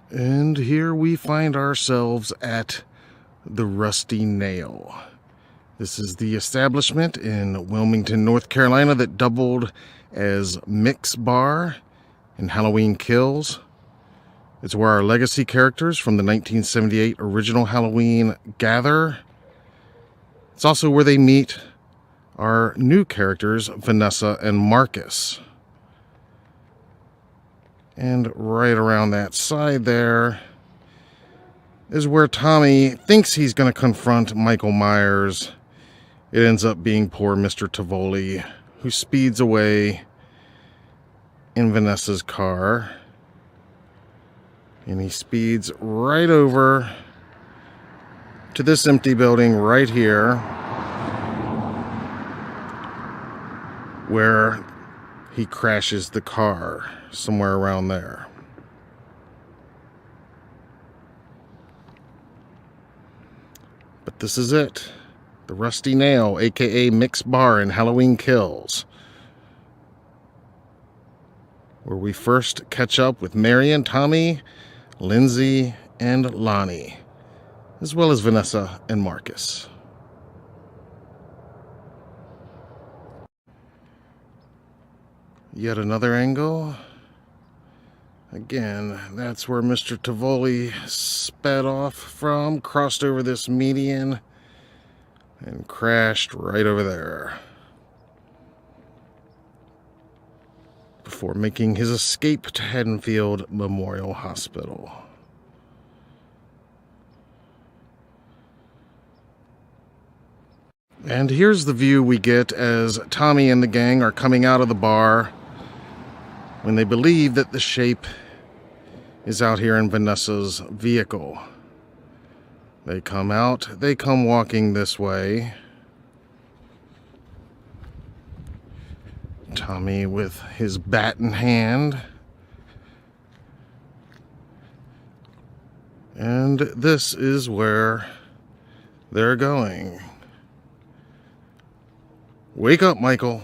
And here we find ourselves at the Rusty Nail. This is the establishment in Wilmington, North Carolina that doubled as Mick's Bar in Halloween Kills. It's where our legacy characters from the 1978 original Halloween gather. It's also where they meet our new characters, Vanessa and Marcus. And right around that side there is where Tommy thinks he's going to confront Michael Myers. It ends up being poor Mr. Tivoli, who speeds away in Vanessa's car. And he speeds right over to this empty building right here, where he crashes the car, somewhere around there. But this is it. The Rusty Nail, aka Mick's Bar in Halloween Kills, where we first catch up with Marion, Tommy, Lindsay, and Lonnie, as well as Vanessa and Marcus. Yet another angle. Again, that's where Mr. Tivoli sped off from, crossed over this median, and crashed right over there, before making his escape to Haddonfield Memorial Hospital. And here's the view we get as Tommy and the gang are coming out of the bar, when they believe that the shape is out here in Vanessa's vehicle. They come out, they come walking this way. Tommy with his bat in hand. And this is where they're going. Wake up, Michael.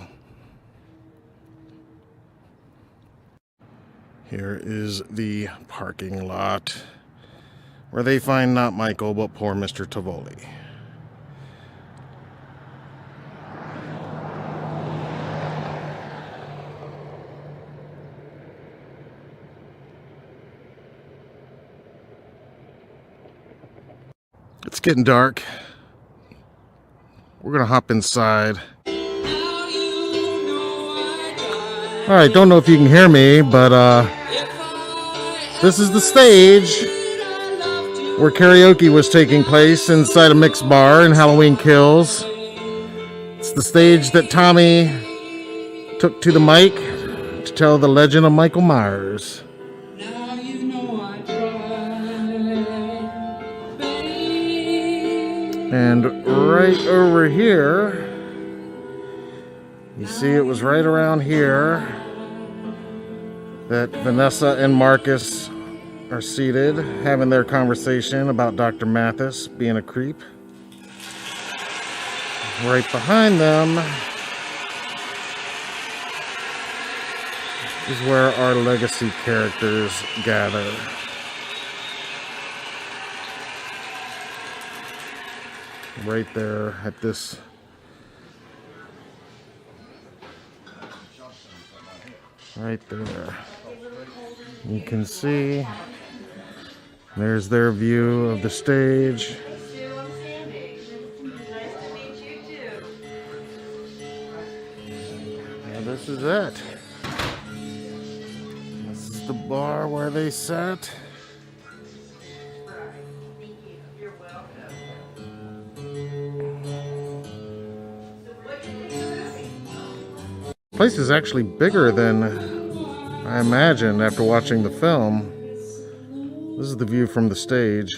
Here is the parking lot, where they find not Michael, but poor Mr. Tivoli. It's getting dark. We're gonna hop inside. All right, don't know if you can hear me, but this is the stage where karaoke was taking place inside a Mick's Bar in Halloween Kills. It's the stage that Tommy took to the mic to tell the legend of Michael Myers. And right over here, you see it was right around here that Vanessa and Marcus are seated, having their conversation about Dr. Mathis being a creep. Right behind them is where our legacy characters gather. Right there at this right there. You can see there's their view of the stage. And this is it. This is the bar where they sat. The place is actually bigger than I imagined after watching the film. This is the view from the stage.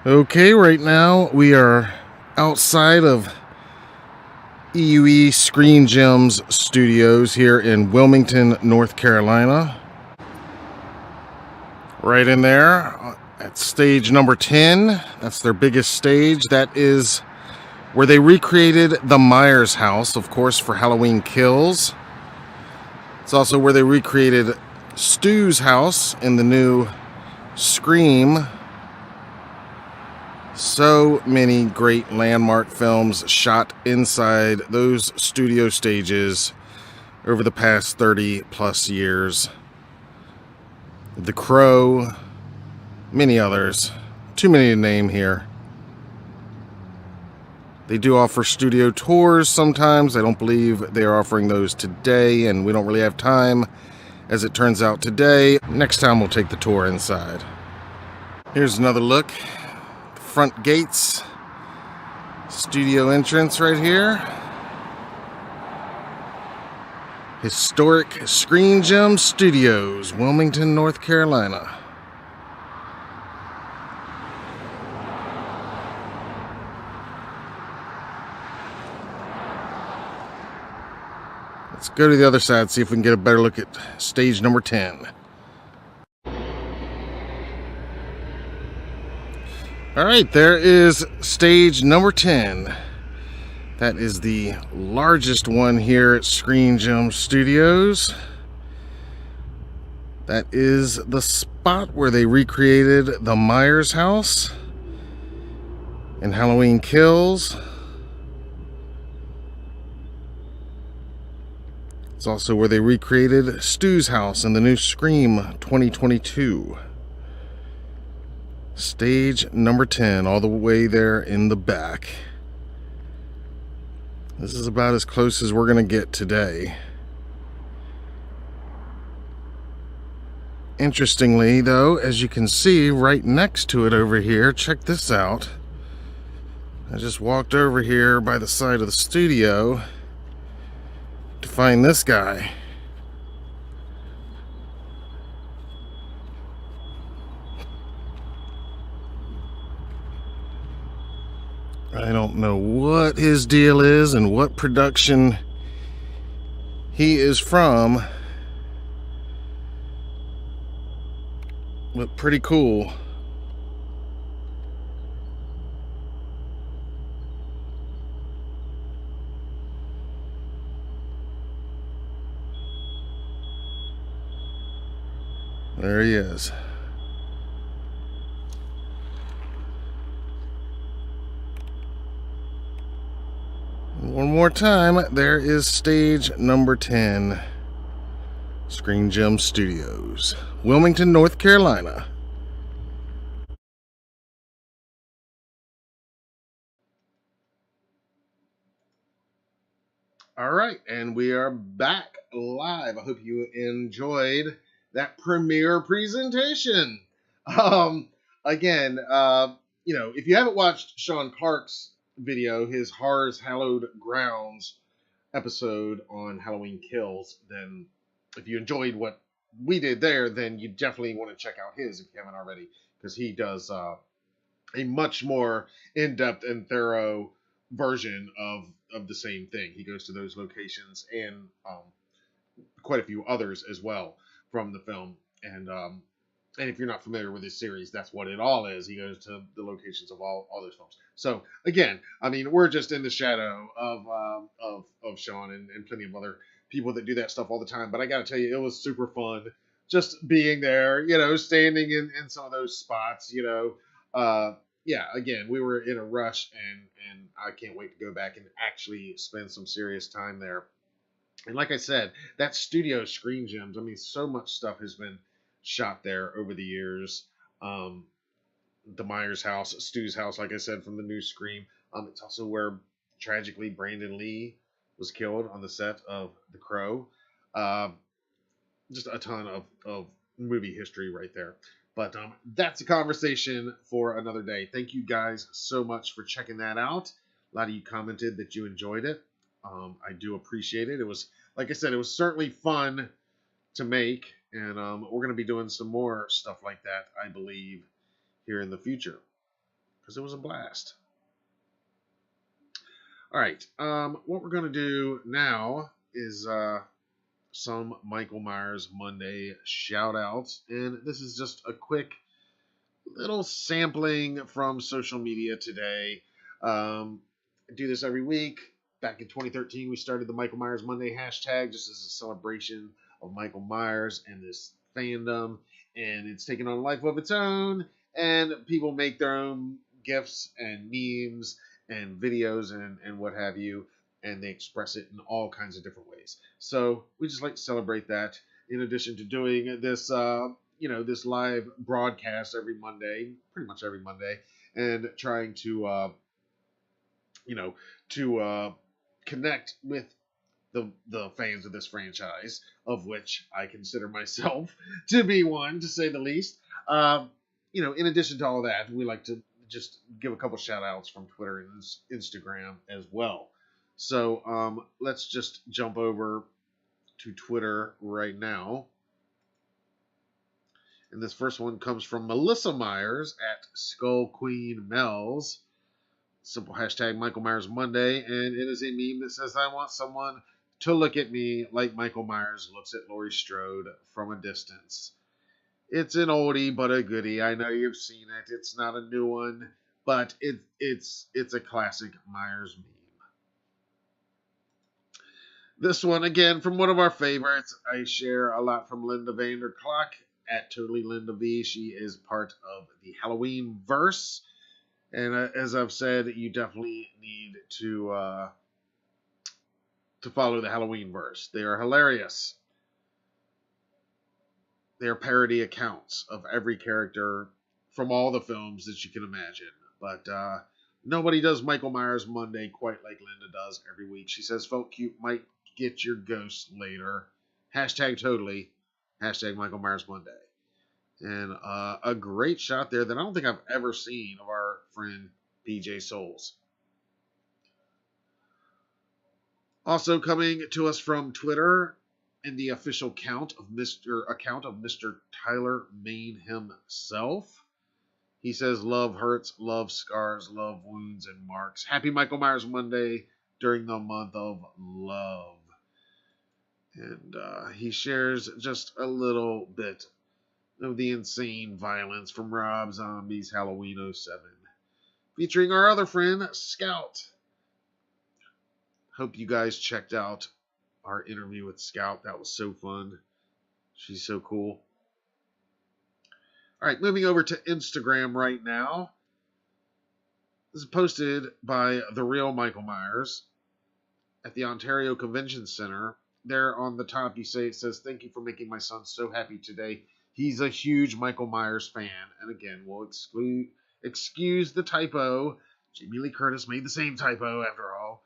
Okay, right now we are outside of EUE Screen Gems Studios here in Wilmington, North Carolina. Right in there at stage number 10, that's their biggest stage. That is where they recreated the Myers house, of course, for Halloween Kills. It's also where they recreated Stu's house in the new Scream. So many great landmark films shot inside those studio stages over the past 30 plus years. The Crow, many others. Too many to name here. They do offer studio tours sometimes. I don't believe they are offering those today, and we don't really have time, as it turns out today. Next time we'll take the tour inside. Here's another look. Front gates, studio entrance right here. Historic Screen Gem Studios, Wilmington, North Carolina. Let's go to the other side, see if we can get a better look at stage number 10. All right, there is stage number 10. That is the largest one here at Screen Gem Studios. That is the spot where they recreated the Myers house in Halloween Kills. It's also where they recreated Stu's house in the new Scream 2022. Stage number 10, all the way there in the back. This is about as close as we're going to get today. Interestingly, though, as you can see right next to it over here, check this out. I just walked over here by the side of the studio to find this guy. I don't know what his deal is and what production he is from, but pretty cool. There he is. One more time, there is stage number 10, Screen Gem Studios, Wilmington, North Carolina. All right, and we are back live. I hope you enjoyed that premiere presentation. Um, again, if you haven't watched Sean Clark's video, his Horror's Hallowed Grounds episode on Halloween Kills, then if you enjoyed what we did there, then you definitely want to check out his if you haven't already, because he does a much more in-depth and thorough version of the same thing. He goes to those locations and quite a few others as well from the film. And if you're not familiar with this series, that's what it all is. He goes to the locations of all those films. So again, I mean, we're just in the shadow of Sean and plenty of other people that do that stuff all the time. But I got to tell you, it was super fun just being there, standing in some of those spots, yeah, again, we were in a rush, and I can't wait to go back and actually spend some serious time there. And like I said, that studio Screen Gems, I mean, so much stuff has been shot there over the years. The Myers house, Stu's house, like I said, from the new Scream. It's also where, tragically, Brandon Lee was killed on the set of The Crow. Just a ton of movie history right there. But that's a conversation for another day. Thank you guys so much for checking that out. A lot of you commented that you enjoyed it. I do appreciate it. It was, like I said, it was certainly fun to make. And we're going to be doing some more stuff like that, I believe, here in the future. Because it was a blast. All right. What we're going to do now is some Michael Myers Monday shout outs. And this is just a quick little sampling from social media today. I do this every week. Back in 2013, we started the Michael Myers Monday hashtag just as a celebration of Michael Myers and this fandom. And it's taken on a life of its own. And people make their own GIFs and memes and videos and what have you. And they express it in all kinds of different ways. So we just like to celebrate that. In addition to doing this, this live broadcast every Monday, pretty much every Monday, and trying to, connect with the fans of this franchise, of which I consider myself to be one, to say the least. In addition to all that, we like to just give a couple shout outs from Twitter and Instagram as well. So let's just jump over to Twitter right now. And this first one comes from Melissa Myers at Skull Queen Mel's. Simple hashtag Michael Myers Monday. And it is a meme that says, I want someone to look at me like Michael Myers looks at Laurie Strode from a distance. It's an oldie but a goodie. I know you've seen it. It's not a new one, but it's a classic Myers meme. This one, again, from one of our favorites. I share a lot from Linda Vanderclock at Totally Linda V. She is part of the Halloween verse. And as I've said, you definitely need to follow the Halloween verse. They are hilarious. They are parody accounts of every character from all the films that you can imagine. But nobody does Michael Myers Monday quite like Linda does every week. She says, felt cute, might get your ghost later. Hashtag totally. Hashtag Michael Myers Monday. And a great shot there that I don't think I've ever seen of our friend PJ Souls. Also coming to us from Twitter and the official account of Mr. Tyler Main himself. He says, love hurts, love scars, love wounds and marks. Happy Michael Myers Monday during the month of love. And he shares just a little bit of the insane violence from Rob Zombie's Halloween 07, featuring our other friend, Scout. Hope you guys checked out our interview with Scout. That was so fun. She's so cool. All right, moving over to Instagram right now. This is posted by The Real Michael Myers at the Ontario Convention Center. There on the top, it says, thank you for making my son so happy today. He's a huge Michael Myers fan. And again, we'll excuse the typo. Jamie Lee Curtis made the same typo after all.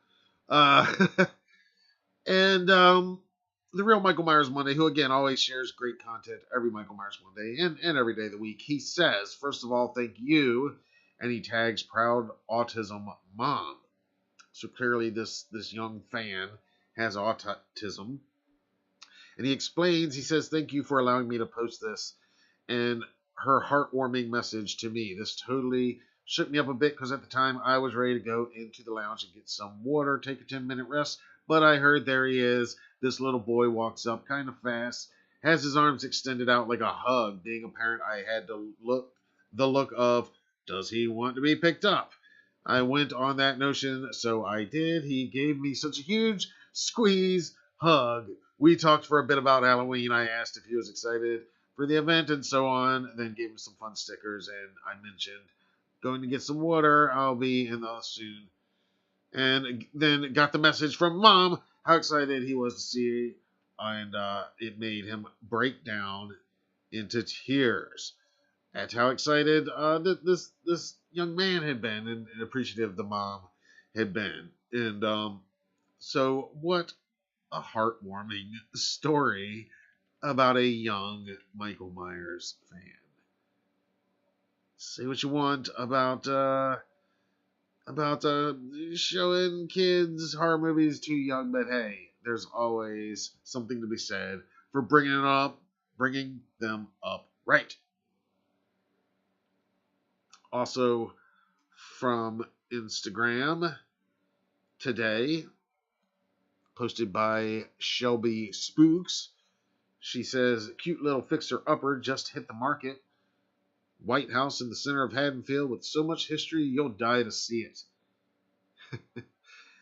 And the real Michael Myers Monday, who again always shares great content every Michael Myers Monday and every day of the week, he says, first of all, thank you. And he tags Proud Autism Mom. So clearly this young fan has autism. And he explains, he says, thank you for allowing me to post this. And her heartwarming message to me. This totally shook me up a bit because at the time I was ready to go into the lounge and get some water, take a 10-minute rest. But I heard there he is. This little boy walks up kind of fast, has his arms extended out like a hug. Being a parent, I had to look of, does he want to be picked up? I went on that notion, so I did. He gave me such a huge squeeze hug. We talked for a bit about Halloween. I asked if he was excited for the event and so on, then gave him some fun stickers, and I mentioned going to get some water. I'll be in the house soon. And then got the message from Mom, how excited he was to see, and it made him break down into tears at how excited this young man had been and appreciative the mom had been. And so what a heartwarming story about a young Michael Myers fan. Say what you want about showing kids horror movies too young, but hey, there's always something to be said for bringing them up right. Also from Instagram today, posted by Shelby Spooks. She says, cute little fixer-upper just hit the market. White House in the center of Haddonfield with so much history, you'll die to see it.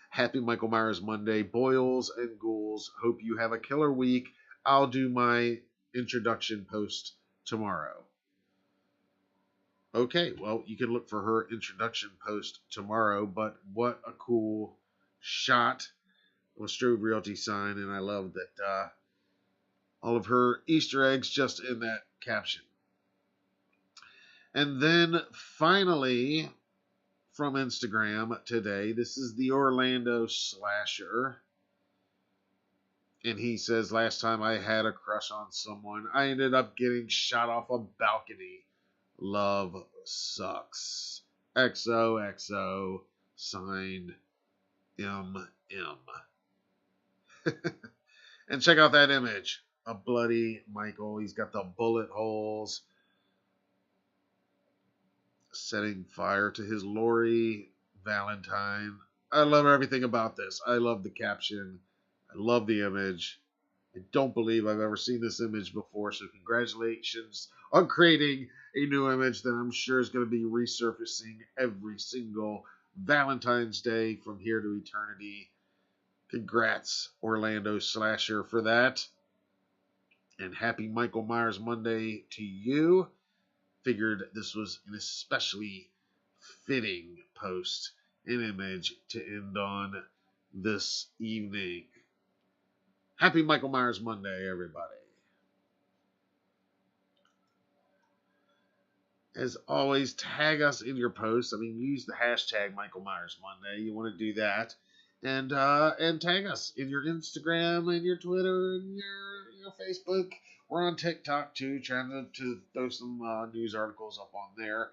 Happy Michael Myers Monday, boils and ghouls. Hope you have a killer week. I'll do my introduction post tomorrow. Okay, well, you can look for her introduction post tomorrow, but what a cool shot of a Strode Realty sign, and I love that all of her Easter eggs just in that caption. And then finally, from Instagram today, this is the Orlando Slasher. And he says, last time I had a crush on someone, I ended up getting shot off a balcony. Love sucks. XOXO, signed MM. And check out that image. A bloody Michael. He's got the bullet holes. Setting fire to his Lori Valentine. I love everything about this. I love the caption. I love the image. I don't believe I've ever seen this image before, so congratulations on creating a new image that I'm sure is going to be resurfacing every single Valentine's Day from here to eternity. Congrats, Orlando Slasher, for that. And happy Michael Myers Monday to you. Figured this was an especially fitting post and image to end on this evening. Happy Michael Myers Monday, everybody. As always, tag us in your posts. I mean, use the hashtag Michael Myers Monday. You want to do that. And tag us in your Instagram and your Twitter and your Facebook. We're on TikTok too, trying to throw some news articles up on there.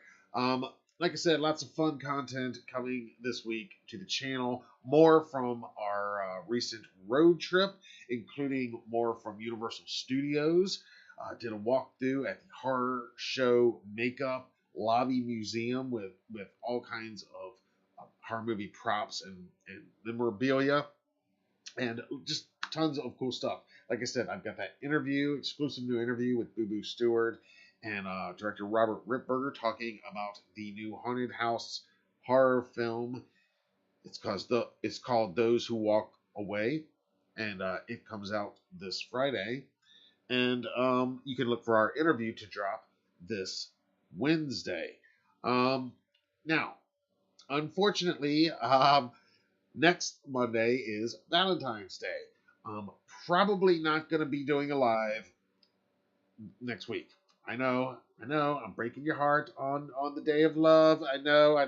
Like I said, lots of fun content coming this week to the channel. More from our recent road trip, including more from Universal Studios. Did a walkthrough at the Horror Show Makeup Lobby Museum with all kinds of horror movie props and memorabilia. And just tons of cool stuff. Like I said, I've got that exclusive new interview with Boo Boo Stewart and director Robert Ripberger talking about the new haunted house horror film. It's called Those Who Walk Away, and it comes out this Friday. And you can look for our interview to drop this Wednesday. Now, unfortunately, next Monday is Valentine's Day. Probably not going to be doing a live next week. I know. I'm breaking your heart on the day of love. I know. I'm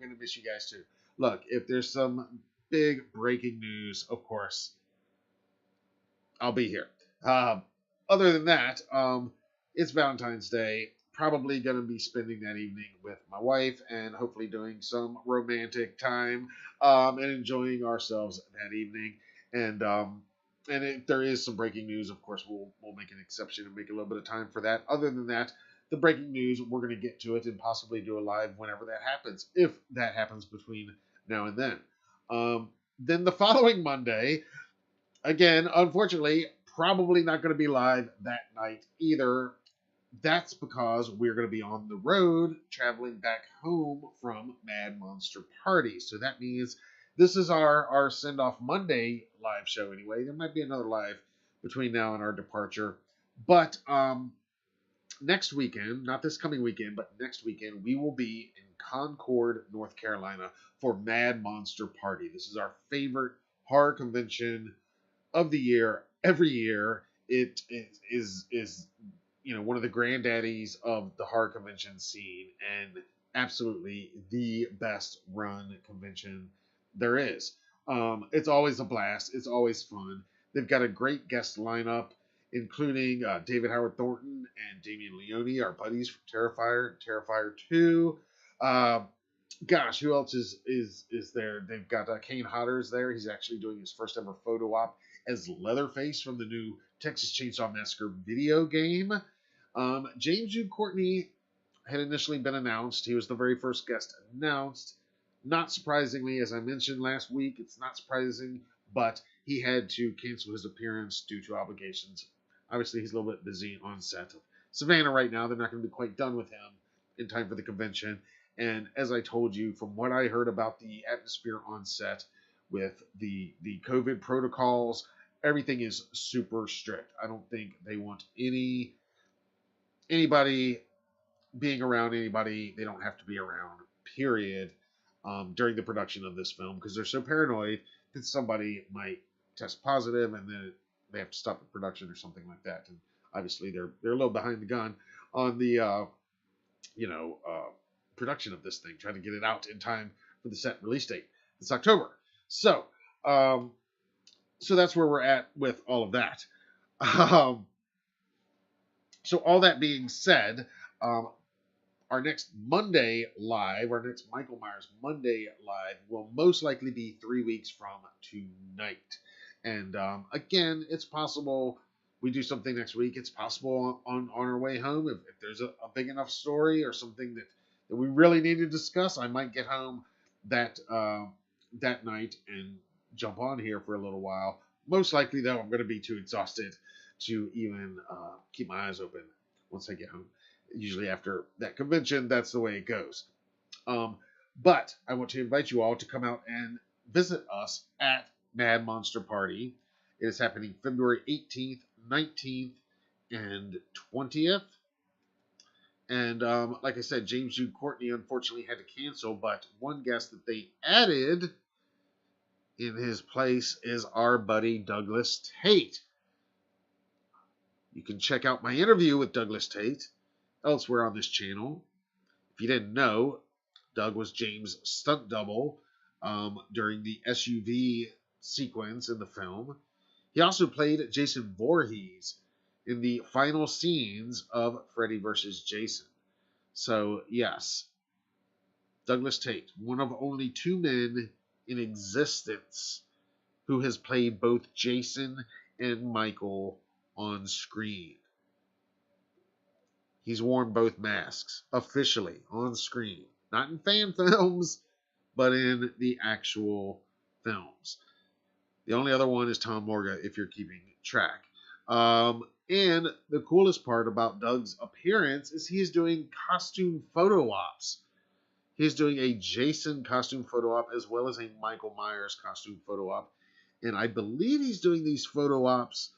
going to miss you guys too. Look, if there's some big breaking news, of course, I'll be here. Other than that, it's Valentine's Day. Probably going to be spending that evening with my wife and hopefully doing some romantic time and enjoying ourselves that evening. And if there is some breaking news, of course, we'll make an exception and make a little bit of time for that. Other than that, the breaking news, we're going to get to it and possibly do a live whenever that happens, if that happens between now and then. Then the following Monday, again, unfortunately, probably not going to be live that night either. That's because we're going to be on the road traveling back home from Mad Monster Party. So that means this is our send-off Monday live show anyway. There might be another live between now and our departure. But next weekend, not this coming weekend, but next weekend, we will be in Concord, North Carolina for Mad Monster Party. This is our favorite horror convention of the year. Every year, it is one of the granddaddies of the horror convention scene and absolutely the best run convention there is. It's always a blast. It's always fun. They've got a great guest lineup, including David Howard Thornton and Damian Leone, our buddies from Terrifier, Terrifier 2. Gosh, who else is there? They've got Kane Hodder's there. He's actually doing his first ever photo op as Leatherface from the new Texas Chainsaw Massacre video game. James Jude Courtney had initially been announced. He was the very first guest announced. Not surprisingly, as I mentioned last week, it's not surprising, but he had to cancel his appearance due to obligations. Obviously, he's a little bit busy on set of Savannah right now. They're not going to be quite done with him in time for the convention. And as I told you, from what I heard about the atmosphere on set with the COVID protocols, everything is super strict. I don't think they want anybody being around anybody they don't have to be around, period, during the production of this film, because they're so paranoid that somebody might test positive and then they have to stop the production or something like that. And obviously they're a little behind the gun on the production of this thing, trying to get it out in time for the set release date. It's October. So that's where we're at with all of that. So all that being said, our next Monday live, our next Michael Myers Monday live will most likely be 3 weeks from tonight. And again, it's possible we do something next week. It's possible on our way home, if there's a big enough story or something that we really need to discuss, I might get home that night and jump on here for a little while. Most likely, though, I'm going to be too exhausted to even keep my eyes open once I get home. Usually after that convention, that's the way it goes. But I want to invite you all to come out and visit us at Mad Monster Party. It is happening February 18th, 19th, and 20th. And like I said, James Jude Courtney unfortunately had to cancel, but one guest that they added in his place is our buddy Douglas Tate. You can check out my interview with Douglas Tate elsewhere on this channel. If you didn't know, Doug was James' stunt double during the SUV sequence in the film. He also played Jason Voorhees in the final scenes of Freddy vs. Jason. So, yes, Douglas Tate, one of only 2 men in existence who has played both Jason and Michael on screen. He's worn both masks officially on screen, not in fan films, but in the actual films. The only other one is Tom Morga, if you're keeping track. And the coolest part about Doug's appearance is he's doing costume photo ops. He's doing a Jason costume photo op as well as a Michael Myers costume photo op. And I believe he's doing these photo ops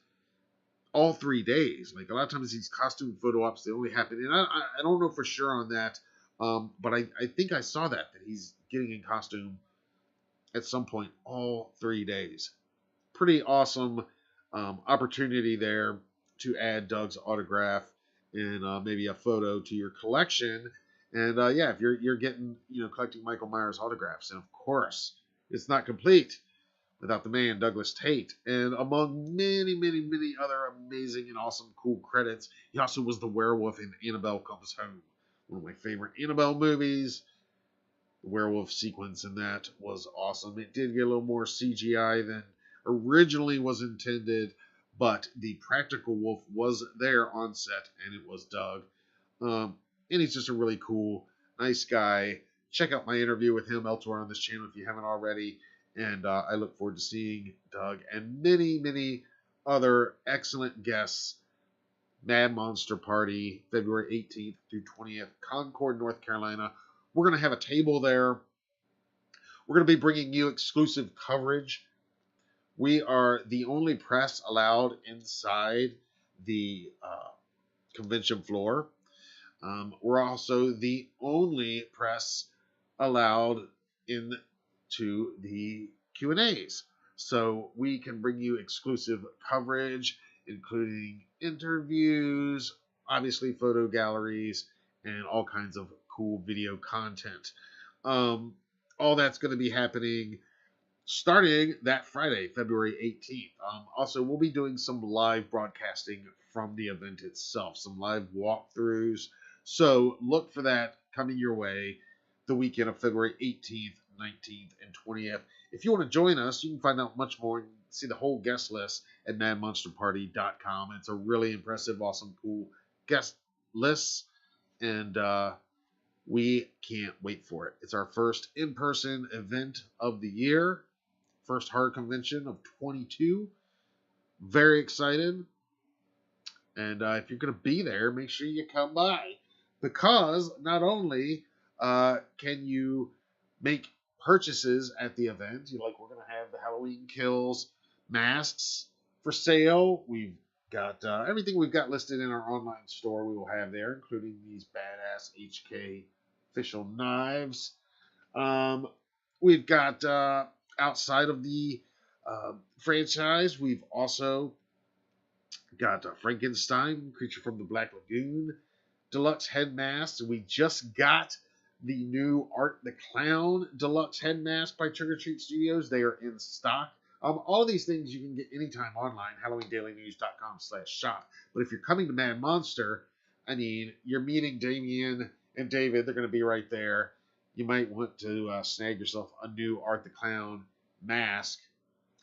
all 3 days. Like a lot of times these costume photo ops, they only happen. And I don't know for sure on that. But I think I saw that he's getting in costume at some point all 3 days. Pretty awesome opportunity there to add Doug's autograph and maybe a photo to your collection. And yeah, if you're getting collecting Michael Myers autographs, and of course it's not complete without the man, Douglas Tate. And among many, many, many other amazing and awesome, cool credits, he also was the werewolf in Annabelle Comes Home, one of my favorite Annabelle movies. The werewolf sequence in that was awesome. It did get a little more CGI than originally was intended, but the practical wolf was there on set, and it was Doug. And he's just a really cool, nice guy. Check out my interview with him elsewhere on this channel if you haven't already. And I look forward to seeing Doug and many, many other excellent guests. Mad Monster Party, February 18th through 20th, Concord, North Carolina. We're going to have a table there. We're going to be bringing you exclusive coverage. We are the only press allowed inside the convention floor. We're also the only press allowed into the Q&As. So we can bring you exclusive coverage, including interviews, obviously photo galleries, and all kinds of cool video content. All that's going to be happening starting that Friday, February 18th. Also, we'll be doing some live broadcasting from the event itself, some live walkthroughs. So look for that coming your way the weekend of February 18th, 19th, and 20th. If you want to join us, you can find out much more and see the whole guest list at madmonsterparty.com. It's a really impressive, awesome, cool guest list, and we can't wait for it. It's our first in-person event of the year, first horror convention of 22. Very excited. And if you're going to be there, make sure you come by, because not only can you make purchases at the event, we're going to have the Halloween Kills masks for sale. We've got everything we've got listed in our online store we will have there, including these badass HK official knives. We've got outside of the franchise, we've also got Frankenstein, Creature from the Black Lagoon, deluxe head masks. We just got the new Art the Clown deluxe head mask by Trick or Treat Studios. They are in stock. All of these things you can get anytime online, HalloweenDailyNews.com/shop. But if you're coming to Mad Monster, you're meeting Damien and David. They're going to be right there. You might want to snag yourself a new Art the Clown mask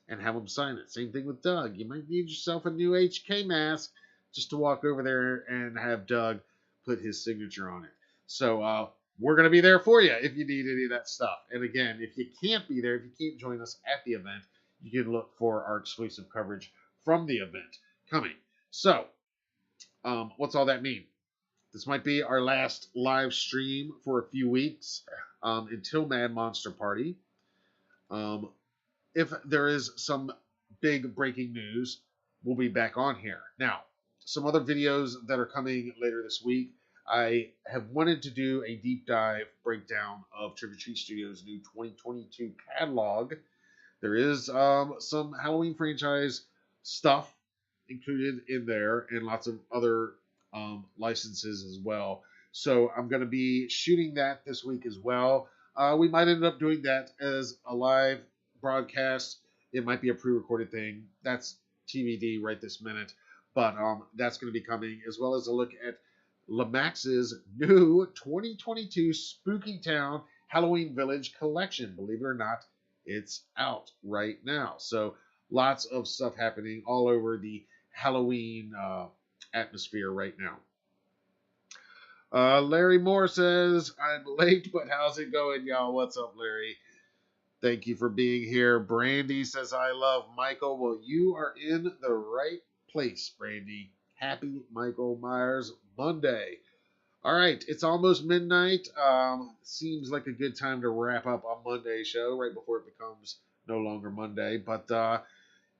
and have them sign it. Same thing with Doug. You might need yourself a new HK mask just to walk over there and have Doug put his signature on it. So we're going to be there for you if you need any of that stuff. And again, if you can't be there, if you can't join us at the event, you can look for our exclusive coverage from the event coming. So what's all that mean? This might be our last live stream for a few weeks until Mad Monster Party. If there is some big breaking news, we'll be back on here. Now, some other videos that are coming later this week. I have wanted to do a deep dive breakdown of Trick or Treat Studios' new 2022 catalog. There is some Halloween franchise stuff included in there, and lots of other licenses as well. So I'm going to be shooting that this week as well. We might end up doing that as a live broadcast. It might be a pre-recorded thing. That's TBD right this minute. But that's going to be coming, as well as a look at Lemax's new 2022 Spooky Town Halloween Village collection. Believe it or not, it's out right now. So lots of stuff happening all over the Halloween atmosphere right now. Larry Moore says, I'm late, but how's it going, y'all? What's up, Larry? Thank you for being here. Brandy says, I love Michael. Well, you are in the right place, Brandy. Happy Michael Myers Monday. All right, it's almost midnight. Seems like a good time to wrap up a Monday show right before it becomes no longer Monday. But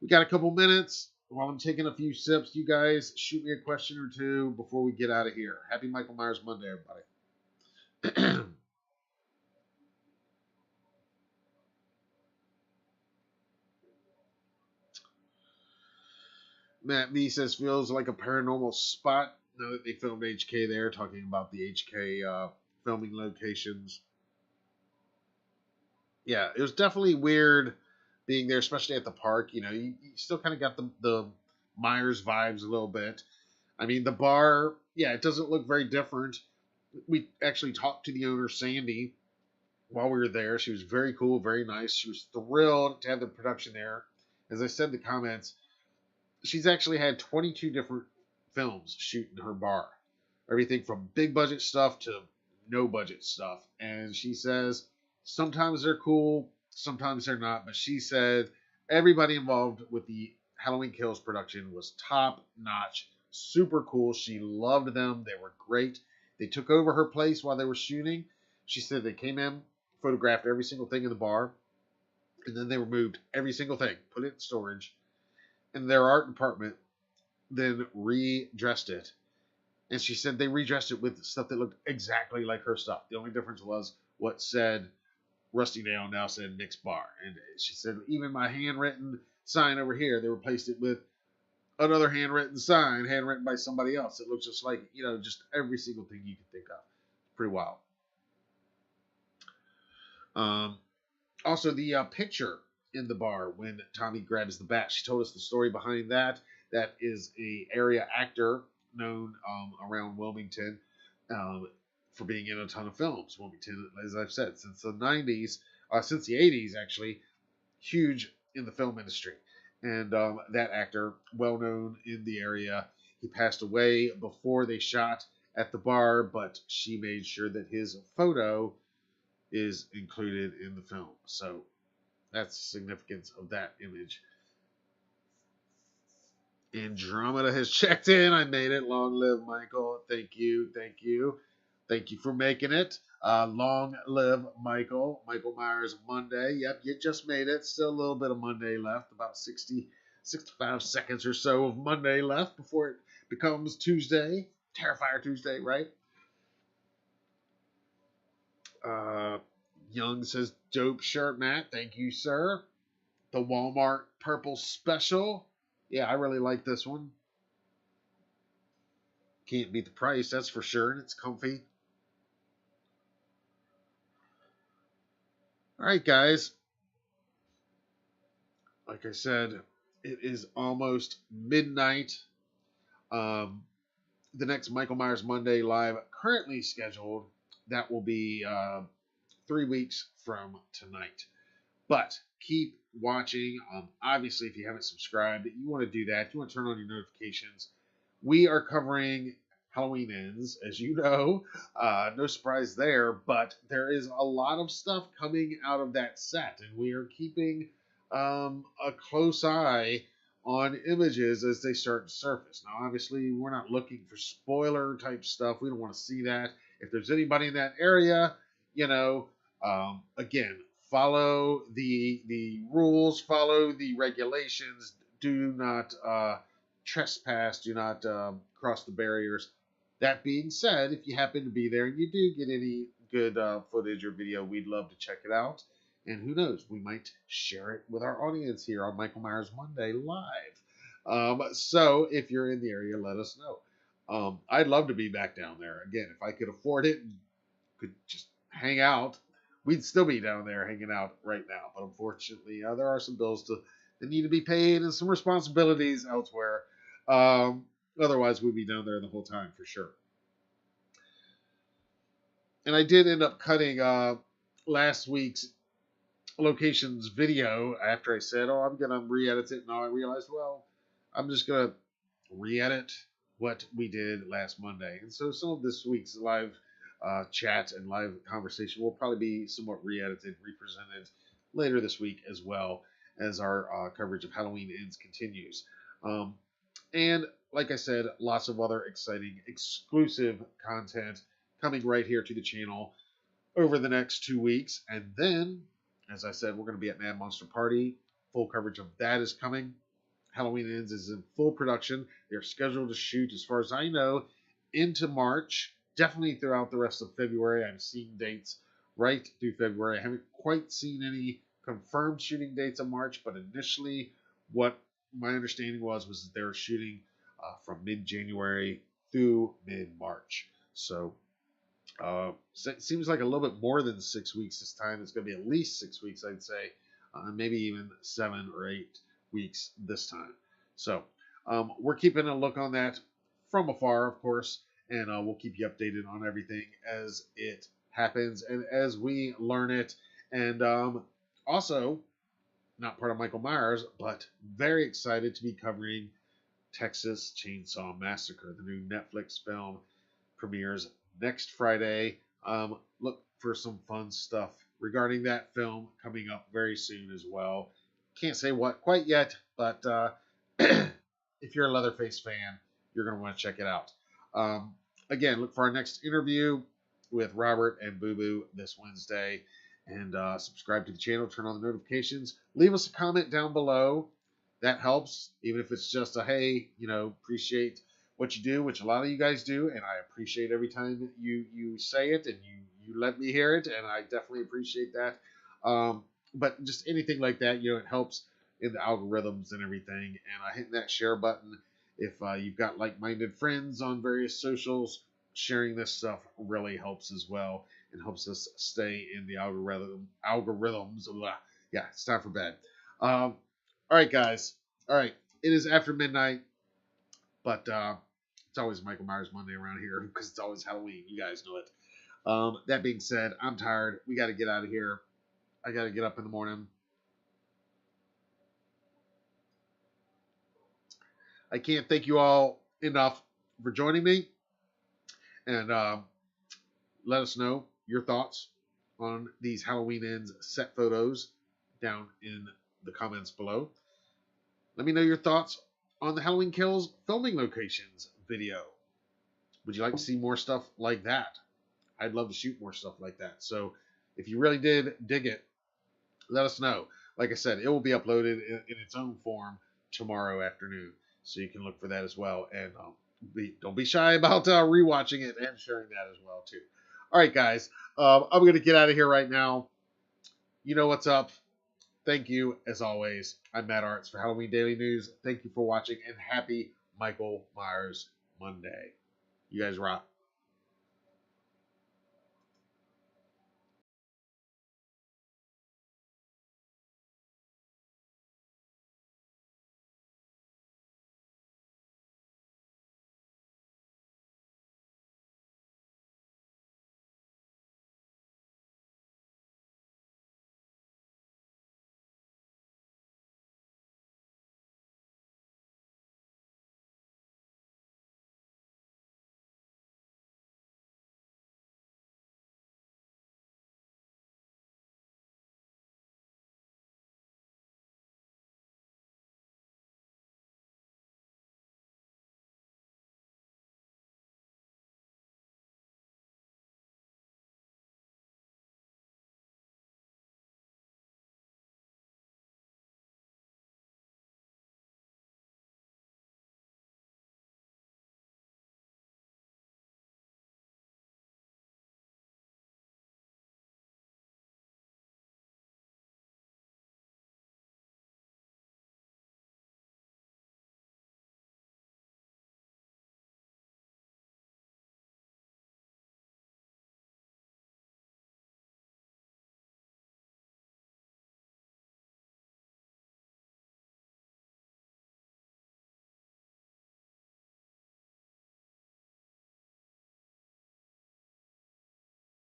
we got a couple minutes. While I'm taking a few sips, you guys shoot me a question or two before we get out of here. Happy Michael Myers Monday, everybody. Matt B says, feels like a paranormal spot now that they filmed HK there, talking about the HK filming locations. Yeah, it was definitely weird being there, especially at the park. You still kind of got the Myers vibes a little bit. I mean, the bar, yeah, it doesn't look very different. We actually talked to the owner, Sandy, while we were there. She was very cool, very nice. She was thrilled to have the production there. As I said in the comments, she's actually had 22 different films shoot in her bar. Everything from big budget stuff to no budget stuff. And she says sometimes they're cool, sometimes they're not. But she said everybody involved with the Halloween Kills production was top notch, super cool. She loved them. They were great. They took over her place while they were shooting. She said they came in, photographed every single thing in the bar, and then they removed every single thing, put it in storage, and their art department then redressed it. And she said they redressed it with stuff that looked exactly like her stuff. The only difference was what said Rusty Nail now said Nick's Bar. And she said even my handwritten sign over here, they replaced it with another handwritten sign, handwritten by somebody else. It looks just like, just every single thing you can think of. Pretty wild. Also, the picture in the bar when Tommy grabs the bat. She told us the story behind that. That is a area actor known around Wilmington for being in a ton of films. Wilmington, as I've said, since the 90s, since the 80s actually, huge in the film industry. And that actor, well known in the area, he passed away before they shot at the bar, but she made sure that his photo is included in the film. So that's the significance of that image. Andromeda has checked in. I made it. Long live Michael. Thank you. Thank you. Thank you for making it. Long live Michael. Michael Myers Monday. Yep, you just made it. Still a little bit of Monday left. About 65 seconds or so of Monday left before it becomes Tuesday. Terrifier Tuesday, right? Young says, dope shirt, Matt. Thank you, sir. The Walmart Purple Special. Yeah, I really like this one. Can't beat the price, that's for sure, and it's comfy. All right, guys. Like I said, it is almost midnight. The next Michael Myers Monday live currently scheduled. That will be 3 weeks from tonight. But keep watching. Obviously, if you haven't subscribed, you want to do that. If you want to turn on your notifications, we are covering Halloween Ends, as you know. No surprise there, but there is a lot of stuff coming out of that set, and we are keeping a close eye on images as they start to surface. Now, obviously, we're not looking for spoiler type stuff. We don't want to see that. If there's anybody in that area, again, follow the rules, follow the regulations. Do not trespass. Do not cross the barriers. That being said, if you happen to be there and you do get any good footage or video, we'd love to check it out. And who knows, we might share it with our audience here on Michael Myers Monday live. So if you're in the area, let us know. I'd love to be back down there. Again, if I could afford it and could just hang out, we'd still be down there hanging out right now. But unfortunately, there are some bills that need to be paid and some responsibilities elsewhere. Otherwise, we'd be down there the whole time for sure. And I did end up cutting last week's locations video after I said, I'm going to re-edit it. Now I realized, well, I'm just going to re-edit what we did last Monday. And so some of this week's live chat and live conversation will probably be somewhat re-edited, represented later this week as well as our coverage of Halloween Ends continues. And like I said, lots of other exciting exclusive content coming right here to the channel over the next 2 weeks. And then, as I said, we're going to be at Mad Monster Party. Full coverage of that is coming. Halloween Ends is in full production. They're scheduled to shoot, as far as I know, into March. Definitely throughout the rest of February. I'm seeing dates right through February. I haven't quite seen any confirmed shooting dates in March, but initially what my understanding was that they were shooting from mid-January through mid-March. So it seems like a little bit more than 6 weeks this time. It's going to be at least 6 weeks, I'd say, maybe even 7 or 8 weeks this time. So we're keeping a look on that from afar, of course, and we'll keep you updated on everything as it happens and as we learn it. And also, not part of Michael Myers, but very excited to be covering Texas Chainsaw Massacre, the new Netflix film, premieres next Friday. Look for some fun stuff regarding that film coming up very soon as well. Can't say what quite yet, but if you're a Leatherface fan, you're going to want to check it out. Again, look for our next interview with Robert and Boo Boo this Wednesday. And subscribe to the channel, turn on the notifications. Leave us a comment down below. That helps, even if it's just a, hey, appreciate what you do, which a lot of you guys do, and I appreciate every time you say it and you let me hear it, and I definitely appreciate that. But just anything like that, it helps in the algorithms and everything. And hitting that share button, if you've got like-minded friends on various socials, sharing this stuff really helps as well and helps us stay in the algorithms. Blah. Yeah, it's time for bed. All right, guys. All right, it is after midnight, but it's always Michael Myers Monday around here because it's always Halloween. You guys know it. That being said, I'm tired. We got to get out of here. I got to get up in the morning. I can't thank you all enough for joining me. And let us know your thoughts on these Halloween Ends set photos down in the comments below. Let me know your thoughts on the Halloween Kills filming locations video. Would you like to see more stuff like that? I'd love to shoot more stuff like that. So if you really did dig it, let us know. Like I said, it will be uploaded in its own form tomorrow afternoon. So you can look for that as well. And don't be shy about rewatching it and sharing that as well, too. All right, guys. I'm going to get out of here right now. You know what's up. Thank you, as always. I'm Matt Arts for Halloween Daily News. Thank you for watching, and happy Michael Myers Monday. You guys rock.